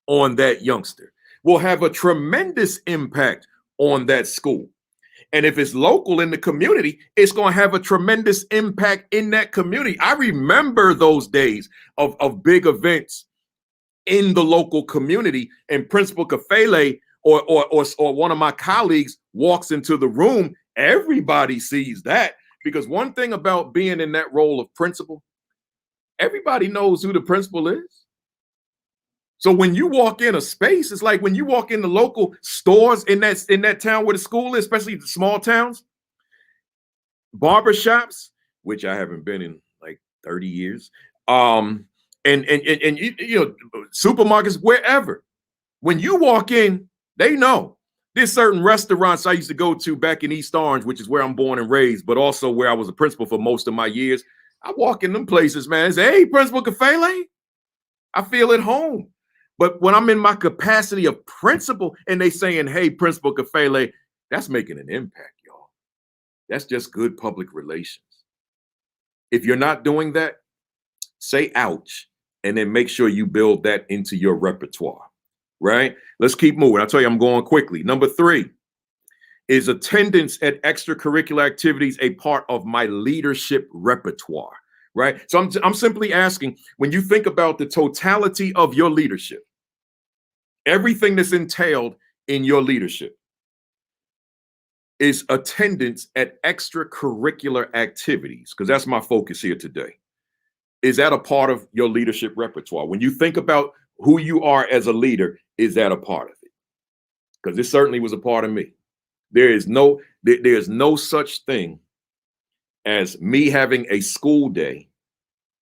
on that youngster, will have a tremendous impact on that school. And if it's local in the community, it's going to have a tremendous impact in that community. I remember those days of big events in the local community, and Principal Kafele or one of my colleagues walks into the room. Everybody sees that, because one thing about being in that role of principal, everybody knows who the principal is. So when you walk in a space, it's like when you walk in the local stores in that town where the school is, especially the small towns, barbershops, which I haven't been in like 30 years, and you know, supermarkets, wherever. When you walk in, they know. There's certain restaurants I used to go to back in East Orange, which is where I'm born and raised, but also where I was a principal for most of my years. I walk in them places, man, and say, hey, Principal Kafele, I feel at home. But when I'm in my capacity of principal and they saying, hey, Principal Kafele, that's making an impact, y'all. That's just good public relations. If you're not doing that, say ouch, and then make sure you build that into your repertoire, right? Let's keep moving. I'll tell you, I'm going quickly. Number 3, is attendance at extracurricular activities a part of my leadership repertoire, right? So I'm simply asking, when you think about the totality of your leadership, everything that's entailed in your leadership, is attendance at extracurricular activities, because that's my focus here today. Is that a part of your leadership repertoire? When you think about who you are as a leader, is that a part of it? Because it certainly was a part of me. There's no such thing as me having a school day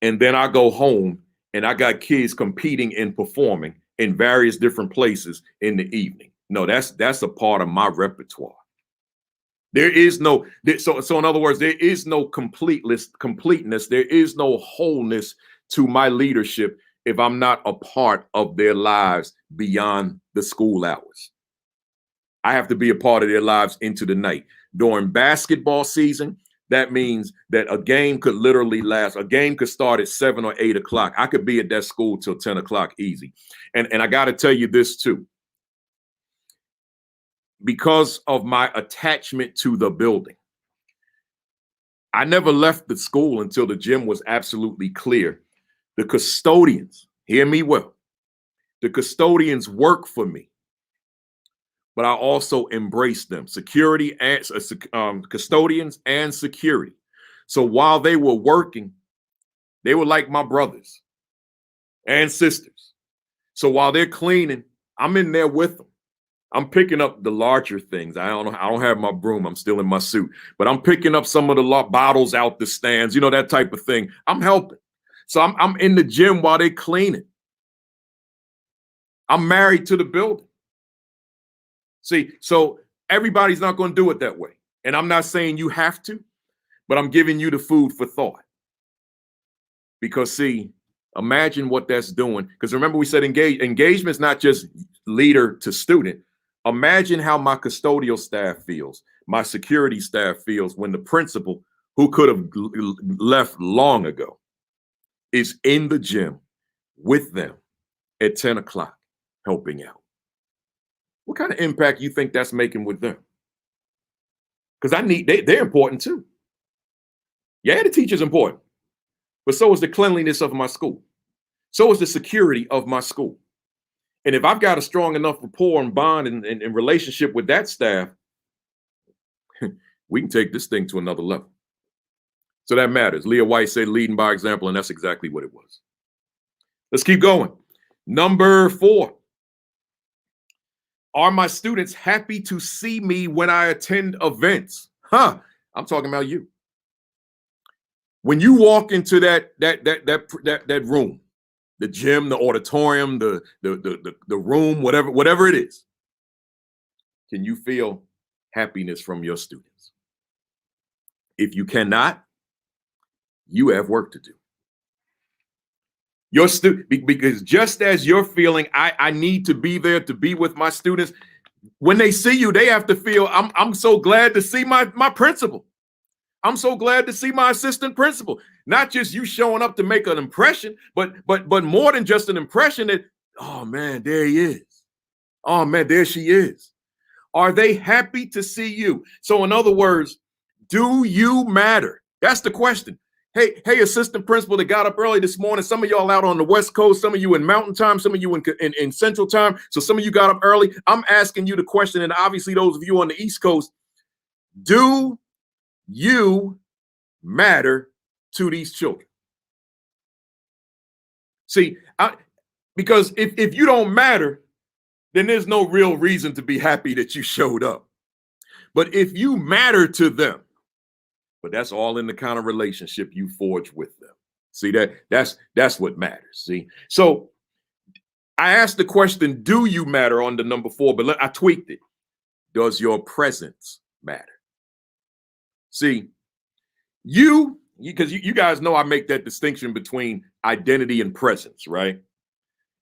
and then I go home and I got kids competing and performing in various different places in the evening. No, that's a part of my repertoire. There is no, so in other words, there is no completeness, there is no wholeness to my leadership if I'm not a part of their lives beyond the school hours. I have to be a part of their lives into the night. During basketball season, that means that a game could literally last. A game could start at 7 or 8 o'clock. I could be at that school till 10 o'clock easy. And I got to tell you this too. Because of my attachment to the building, I never left the school until the gym was absolutely clear. The custodians, hear me well, the custodians work for me, but I also embrace them, security and custodians and security. So while they were working, they were like my brothers and sisters. So while they're cleaning, I'm in there with them. I'm picking up the larger things. I don't have my broom. I'm still in my suit, but I'm picking up some of the bottles out the stands, you know, that type of thing. I'm helping. So I'm in the gym while they're cleaning. I'm married to the building. See, so everybody's not going to do it that way. And I'm not saying you have to, but I'm giving you the food for thought. Because see, imagine what that's doing. Because remember we said engagement is not just leader to student. Imagine how my custodial staff feels, my security staff feels when the principal, who could have left long ago, is in the gym with them at 10 o'clock helping out. What kind of impact you think that's making with them? Because they're important too. Yeah, the teacher's important, but so is the cleanliness of my school. So is the security of my school. And if I've got a strong enough rapport and bond and relationship with that staff, we can take this thing to another level. So that matters. Leah White said leading by example, and that's exactly what it was. Let's keep going. Number 4. Are my students happy to see me when I attend events? I'm talking about you. When you walk into that room, the gym, the auditorium, the room, whatever it is, can you feel happiness from your students? If you cannot, you have work to do. Your because just as you're feeling, I need to be there to be with my students, when they see you, they have to feel, I'm so glad to see my principal. I'm so glad to see my assistant principal. Not just you showing up to make an impression, but more than just an impression that, oh man, there he is. Oh man, there she is. Are they happy to see you? So in other words, do you matter? That's the question. Hey, assistant principal that got up early this morning. Some of y'all out on the West Coast, some of you in Mountain Time, some of you in Central Time. So some of you got up early. I'm asking you the question, and obviously those of you on the East Coast, do you matter to these children? See, because if you don't matter, then there's no real reason to be happy that you showed up. But if you matter to them, but that's all in the kind of relationship you forge with them. See, that's what matters. See, so I asked the question, do you matter on the number 4, but I tweaked it. Does your presence matter? See, because you guys know I make that distinction between identity and presence, right?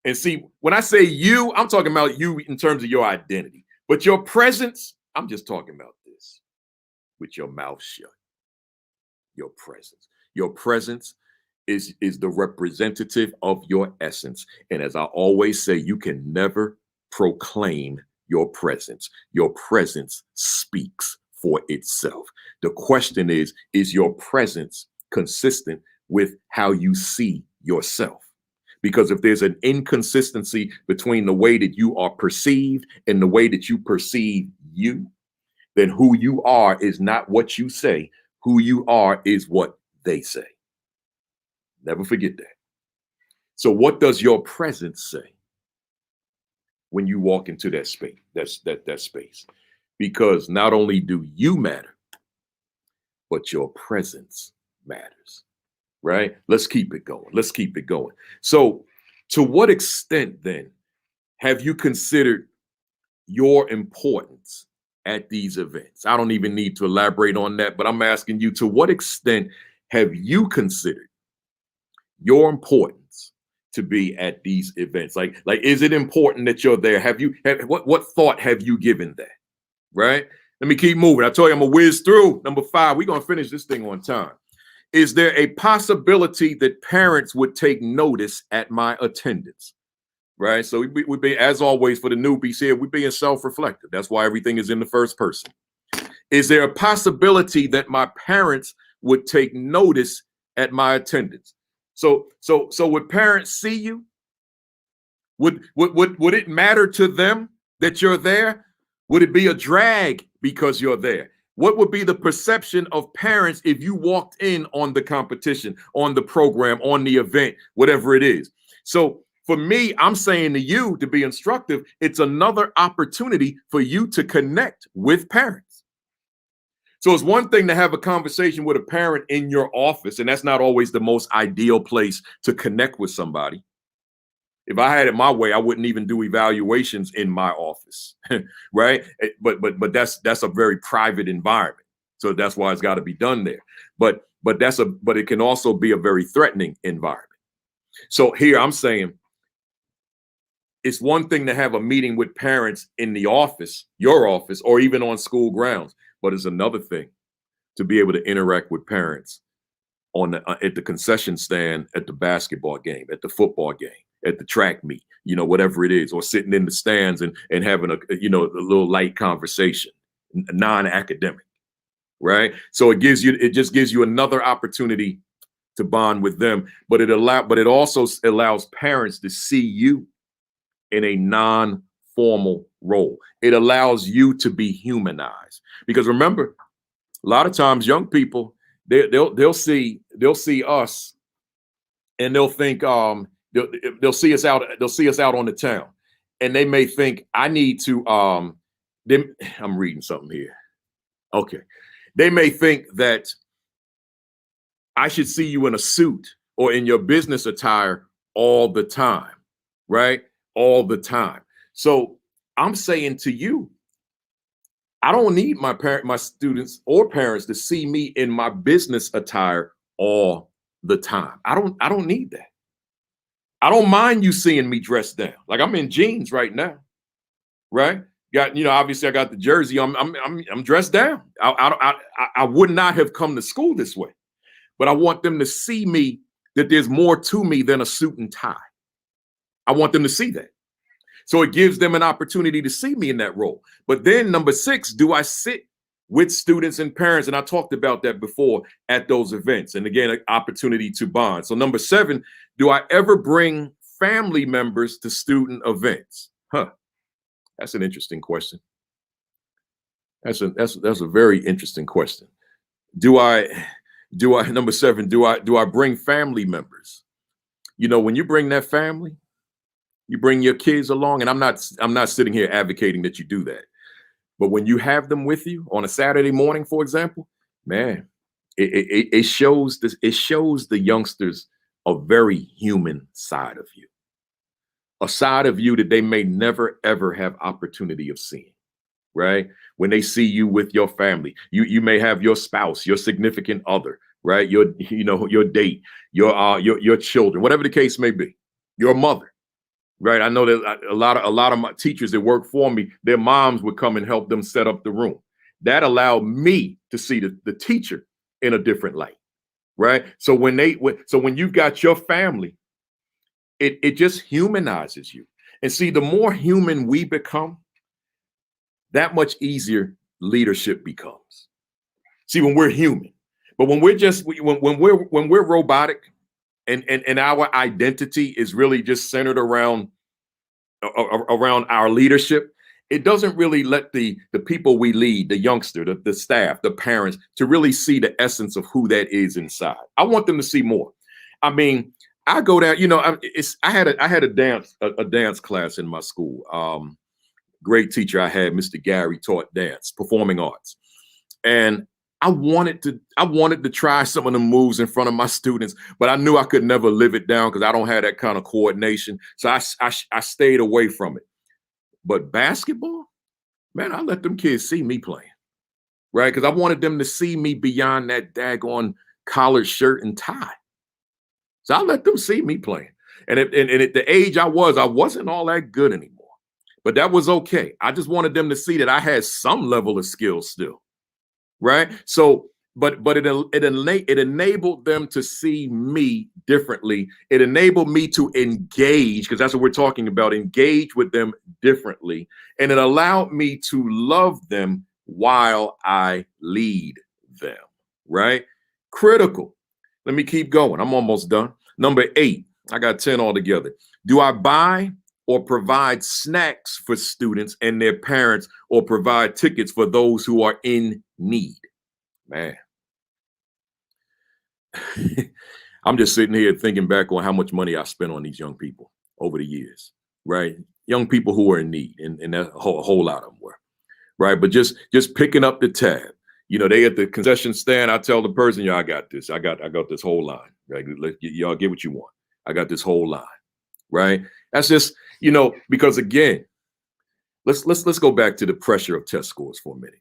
And see, when I say you, I'm talking about you in terms of your identity. But your presence, I'm just talking about this with your mouth shut. Your presence. Your presence is the representative of your essence. And as I always say, you can never proclaim your presence. Your presence speaks for itself. The question is your presence consistent with how you see yourself? Because if there's an inconsistency between the way that you are perceived and the way that you perceive you, then who you are is not what you say. Who you are is what they say. Never forget that. So what does your presence say when you walk into that space? That space. Because not only do you matter, but your presence matters. Right? Let's keep it going. Let's keep it going. So to what extent then have you considered your importance at these events? I don't even need to elaborate on that, but I'm asking you, to what extent have you considered your importance to be at these events? Like, is it important that you're there? What thought have you given that? Right? Let me keep moving. I told you I'm gonna whiz through number 5. We're gonna finish this thing on time. Is there a possibility that parents would take notice at my attendance? Right. So we be, as always, for the newbies here, we're being self-reflective. That's why everything is in the first person. Is there a possibility that my parents would take notice at my attendance? So would parents see you? Would it matter to them that you're there? Would it be a drag because you're there? What would be the perception of parents if you walked in on the competition, on the program, on the event, whatever it is? So for me, I'm saying to you, to be instructive, it's another opportunity for you to connect with parents. So it's one thing to have a conversation with a parent in your office, and that's not always the most ideal place to connect with somebody. If I had it my way, I wouldn't even do evaluations in my office, right? But that's a very private environment, so that's why it's got to be done there. But it can also be a very threatening environment. So here I'm saying, it's one thing to have a meeting with parents in the office, your office, or even on school grounds, but it's another thing to be able to interact with parents at the concession stand, at the basketball game, at the football game, at the track meet, whatever it is, or sitting in the stands and having a little light conversation, non-academic, right? So it just gives you another opportunity to bond with them, but it also allows parents to see you in a non-formal role. It allows you to be humanized, because remember, a lot of times young people, they'll see us and they'll think they'll see us out on the town, and they may think I need to I'm reading something here. Okay. They may think that I should see you in a suit or in your business attire all the time, right? All the time. So I'm saying to you, I don't need my students or parents to see me in my business attire all the time. I don't need that. I don't mind you seeing me dressed down. Like, I'm in jeans right now, right? Obviously I got the jersey. I'm dressed down. I would not have come to school this way, but I want them to see me, that there's more to me than a suit and tie. I want them to see that. So it gives them an opportunity to see me in that role. But then number 6, do I sit with students and parents? And I talked about that before at those events. And again, an opportunity to bond. So number 7, do I ever bring family members to student events? That's an interesting question. That's a very interesting question. Do I number 7, do I bring family members? You know, when you bring that family, you bring your kids along, and I'm not sitting here advocating that you do that. But when you have them with you on a Saturday morning, for example, man, it shows this, it shows the youngsters a very human side of you, a side of you that they may never ever have opportunity of seeing. Right? When they see you with your family, you may have your spouse, your significant other, right? Your date, your children, whatever the case may be, your mother, right? I know that a lot of my teachers that work for me, their moms would come and help them set up the room. That allowed me to see the teacher in a different light, right? So when you've got your family, it just humanizes you. And see, the more human we become, that much easier leadership becomes. See, when we're human, but when we're robotic, and our identity is really just centered around our leadership, it doesn't really let the people we lead, the youngster, the staff, the parents, to really see the essence of who that is inside. I want them to see more. I mean, I go down, I had a dance class in my school. Great teacher I had, Mr. Gary, taught dance, performing arts. And I wanted to try some of the moves in front of my students, but I knew I could never live it down because I don't have that kind of coordination. So I stayed away from it. But basketball, man, I let them kids see me playing, right? Because I wanted them to see me beyond that daggone collared shirt and tie. So I let them see me playing. And at the age I wasn't all that good anymore. But that was okay. I just wanted them to see that I had some level of skill still, right? So, but it enabled them to see me differently. It enabled me to engage, because that's what we're talking about, engage with them differently. And it allowed me to love them while I lead them, right? Critical. Let me keep going. I'm almost done. Number 8, I got 10 altogether. Do I buy or provide snacks for students and their parents, or provide tickets for those who are in need? Man, I'm just sitting here thinking back on how much money I spent on these young people over the years, right? Young people who are in need, and a whole lot of them were, right? But just picking up the tab. They at the concession stand, I tell the person, I got this. I got this whole line, right? Y'all get what you want. I got this whole line, right? That's just, because again, let's go back to the pressure of test scores for a minute.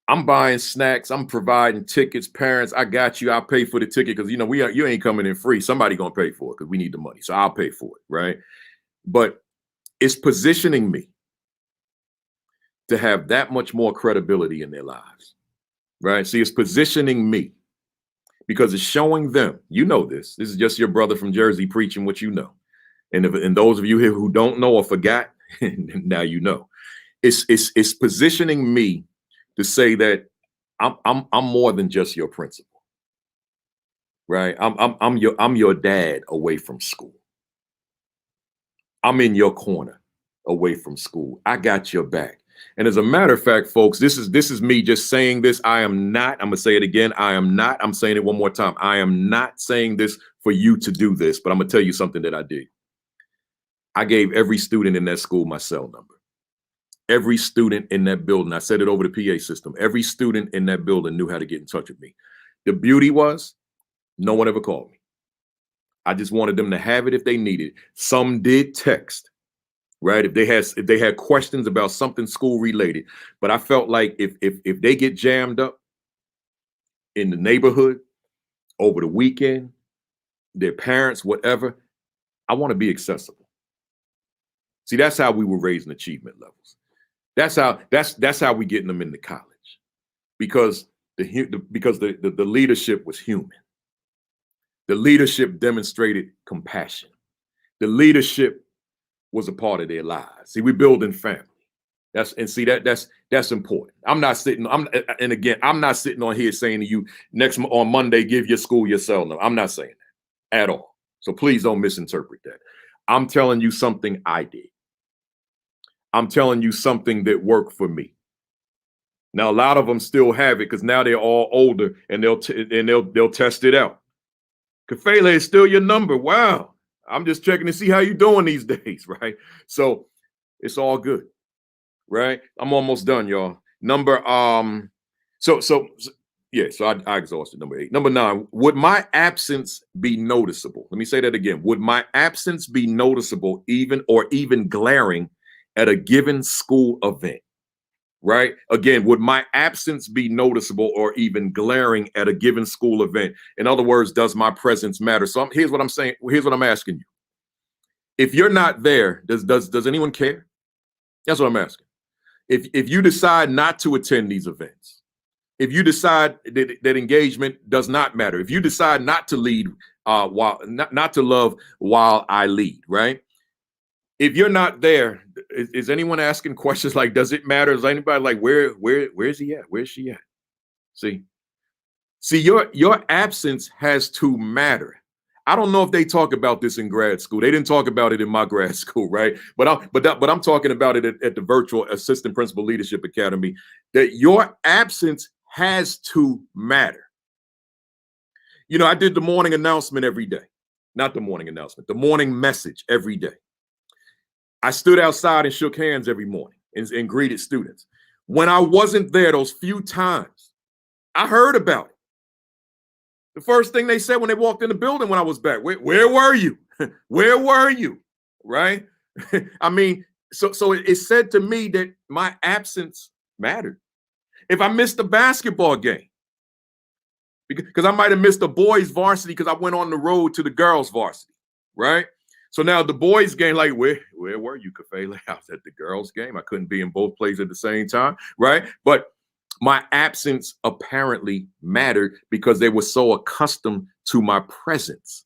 I'm buying snacks, I'm providing tickets, parents, I got you, I'll pay for the ticket because you ain't coming in free. Somebody gonna pay for it because we need the money. So I'll pay for it, right? But it's positioning me to have that much more credibility in their lives, right? See, it's positioning me because it's showing them, this is just your brother from Jersey preaching what you know. And those of you here who don't know or forgot, now you know. It's positioning me to say that I'm more than just your principal, right? I'm your dad away from school. I'm in your corner away from school. I got your back. And as a matter of fact, folks, this is me just saying this. I'm gonna say it again. I'm saying it one more time. I am not saying this for you to do this, but I'm gonna tell you something that I did. I gave every student in that school my cell number. Every student in that building, I said it over the PA system. Every student in that building knew how to get in touch with me. The beauty was, no one ever called me. I just wanted them to have it if they needed it. Some did text, right? If they had questions about something school related. But I felt like if they get jammed up in the neighborhood over the weekend, their parents, whatever, I want to be accessible. See, that's how we were raising achievement levels. That's how we getting them into college, because the leadership was human. The leadership demonstrated compassion. The leadership was a part of their lives. See, we're building family. That's important. I'm not sitting on here saying to you on Monday, give your school your cell number. I'm not saying that at all. So please don't misinterpret that. I'm telling you something I did. I'm telling you something that worked for me. Now, a lot of them still have it because now they're all older and they'll test it out. Kafele is still your number. Wow. I'm just checking to see how you're doing these days, right? So it's all good, right? I'm almost done, y'all. I exhausted number 8. Number 9, would my absence be noticeable? Let me say that again. Would my absence be noticeable even glaring at a given school event? Right? Again, would my absence be noticeable or even glaring at a given school event? In other words, does my presence matter? So here's what I'm saying. Here's what I'm asking you. If you're not there, does anyone care? That's what I'm asking. If you decide not to attend these events, if you decide that engagement does not matter, if you decide not to lead not to love while I lead, right? If you're not there, is anyone asking questions like, does it matter? Is anybody like, where is he at? Where's she at? See, your absence has to matter. I don't know if they talk about this in grad school. They didn't talk about it in my grad school, right? But I'm talking about it at the virtual Assistant Principal Leadership Academy, that your absence has to matter. You know, I did the morning announcement every day. Not the morning announcement, the morning message every day. I stood outside and shook hands every morning and greeted students. When I wasn't there those few times, I heard about it. The first thing they said when they walked in the building when I was back, where were you? Where were you? Right? I mean, so it said to me that my absence mattered. If I missed the basketball game, because I might have missed the boys' varsity because I went on the road to the girls' varsity, right? So now the boys' game, like, where were you, Kafele? I was at the girls' game. I couldn't be in both places at the same time, right? But my absence apparently mattered because they were so accustomed to my presence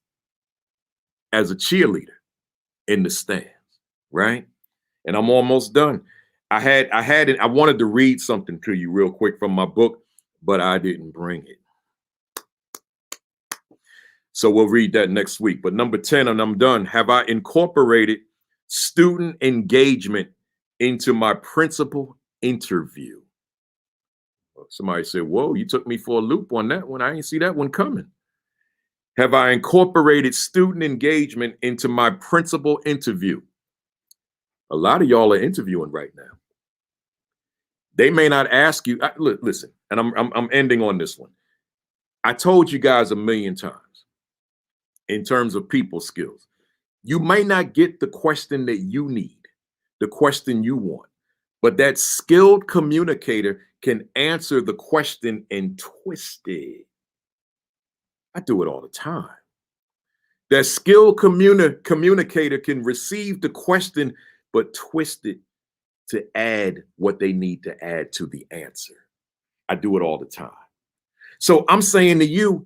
as a cheerleader in the stands, right? And I'm almost done. I wanted to read something to you real quick from my book, but I didn't bring it. So we'll read that next week. But number 10, and I'm done. Have I incorporated student engagement into my principal interview? Somebody said, whoa, you took me for a loop on that one. I didn't see that one coming. Have I incorporated student engagement into my principal interview? A lot of y'all are interviewing right now. They may not ask you. Listen, and I'm ending on this one. I told you guys a million times in terms of people skills. You may not get the question that you need, the question you want, but that skilled communicator can answer the question and twist it. I do it all the time. That skilled communicator can receive the question, but twist it to add what they need to add to the answer. I do it all the time. So I'm saying to you,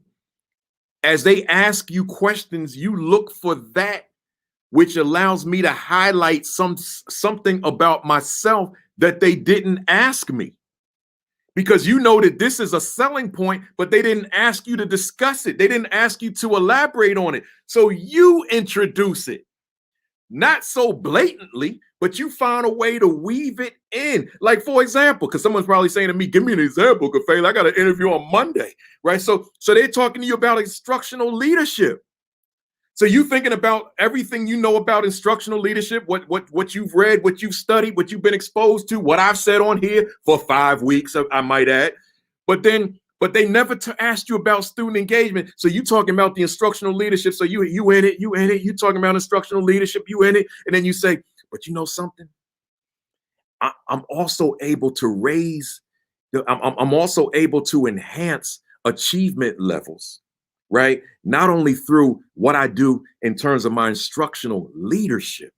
as they ask you questions, you look for that which allows me to highlight something about myself that they didn't ask me. Because you know that this is a selling point, but they didn't ask you to discuss it. They didn't ask you to elaborate on it. So you introduce it. Not so blatantly, but you find a way to weave it in. Like, for example, because someone's probably saying to me, give me an example, Kafele. I got an interview on Monday, right? So they're talking to you about instructional leadership. So you thinking about everything you know about instructional leadership, what you've read, what you've studied, what you've been exposed to, what I've said on here for 5 weeks, I might add. But they never asked you about student engagement. So you talking about the instructional leadership. So you in it, you talking about instructional leadership, you in it. And then you say, but you know something? I'm also able to I'm also able to enhance achievement levels, right? Not only through what I do in terms of my instructional leadership,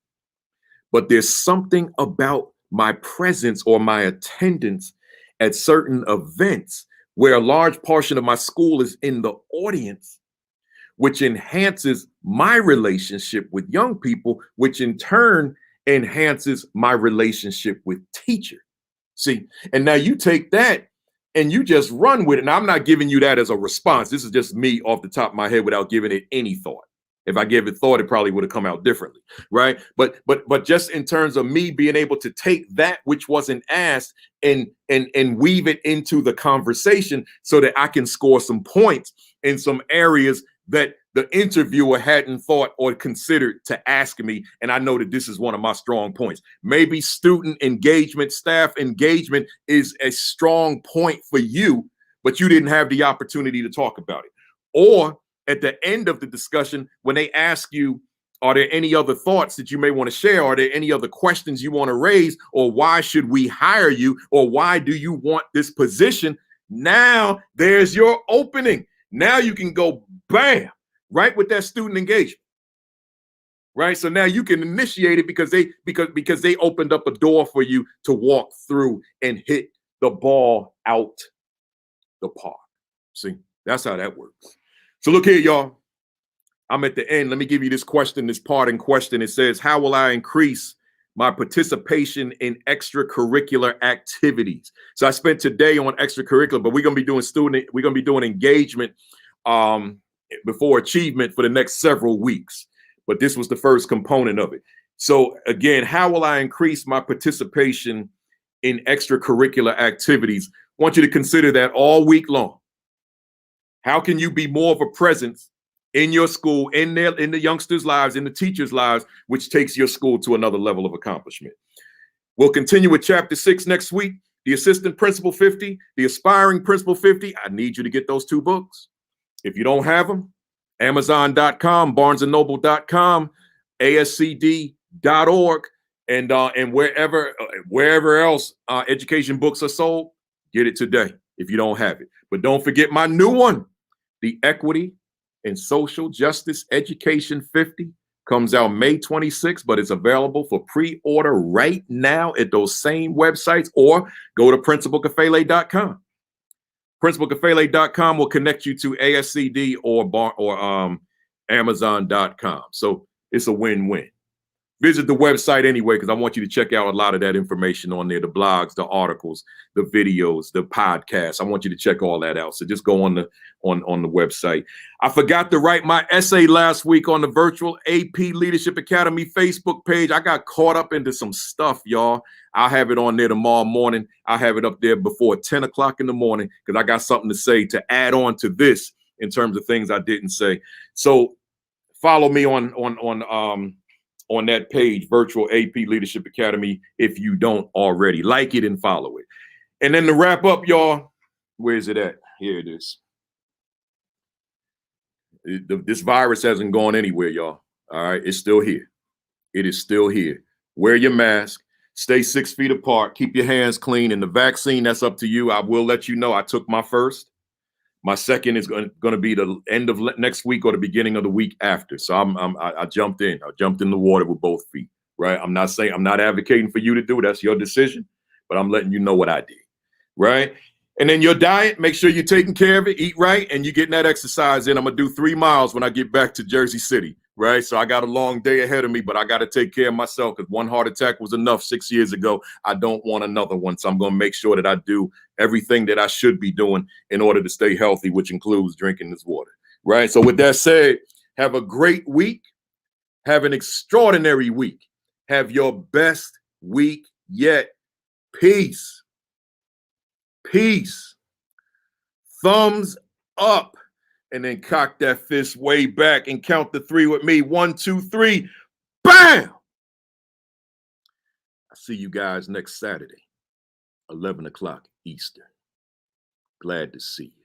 but there's something about my presence or my attendance at certain events where a large portion of my school is in the audience, which enhances my relationship with young people, which in turn enhances my relationship with teacher. See, and now you take that and you just run with it. Now, I'm not giving you that as a response. This is just me off the top of my head without giving it any thought. If I gave it thought, it probably would have come out differently, right? But just in terms of me being able to take that which wasn't asked and weave it into the conversation so that I can score some points in some areas that the interviewer hadn't thought or considered to ask me. And I know that this is one of my strong points. Maybe student engagement, staff engagement is a strong point for you, but you didn't have the opportunity to talk about it. Or at the end of the discussion, when they ask you, are there any other thoughts that you may want to share? Are there any other questions you want to raise? Or why should we hire you? Or why do you want this position? Now there's your opening. Now you can go bam, right, with that student engagement. Right. So now you can initiate it because they opened up a door for you to walk through and hit the ball out the park. See, that's how that works. So look here, y'all. I'm at the end. Let me give you this question, this parting question. It says, how will I increase my participation in extracurricular activities? So I spent today on extracurricular, but we're going to be doing engagement before achievement for the next several weeks. But this was the first component of it. So again, how will I increase my participation in extracurricular activities? I want you to consider that all week long. How can you be more of a presence in your school, in the youngsters' lives, in the teachers' lives, which takes your school to another level of accomplishment? We'll continue with chapter 6 next week. The Assistant Principal 50, the Aspiring Principal 50. I need you to get those 2 books. If you don't have them, Amazon.com, BarnesandNoble.com, ASCD.org, and wherever else education books are sold, get it today if you don't have it. But don't forget my new one, the Equity and Social Justice Education 50, comes out May 26th, but it's available for pre-order right now at those same websites, or go to principalkafele.com. Principalkafele.com will connect you to ASCD or Amazon.com. So it's a win-win. Visit the website anyway, because I want you to check out a lot of that information on there, the blogs, the articles, the videos, the podcasts. I want you to check all that out. So just go on the website. I forgot to write my essay last week on the virtual AP Leadership Academy Facebook page. I got caught up into some stuff, y'all. I'll have it on there tomorrow morning. I'll have it up there before 10 o'clock in the morning, because I got something to say to add on to this in terms of things I didn't say. So follow me on that page, Virtual AP Leadership Academy, if you don't already. Like it and follow it. And then to wrap up, y'all, where is it at? Here it is. This virus hasn't gone anywhere, y'all. All right, it's still here. It is still here. Wear your mask. Stay 6 feet apart. Keep your hands clean. And the vaccine, that's up to you. I will let you know I took my first. My second is going to be the end of next week or the beginning of the week after. So I jumped in. I jumped in the water with both feet, right? I'm not advocating for you to do it. That's your decision, but I'm letting you know what I did, right? And then your diet, make sure you're taking care of it, eat right, and you're getting that exercise in. I'm going to do 3 miles when I get back to Jersey City, right? So I got a long day ahead of me, but I got to take care of myself, because 1 heart attack was enough 6 years ago. I don't want another one. So I'm going to make sure that I do everything that I should be doing in order to stay healthy, which includes drinking this water, right? So with that said, have a great week. Have an extraordinary week. Have your best week yet. Peace. Peace. Thumbs up. And then cock that fist way back and count to 3 with me. 1, 2, 3. Bam! I see you guys next Saturday, 11 o'clock Eastern. Glad to see you.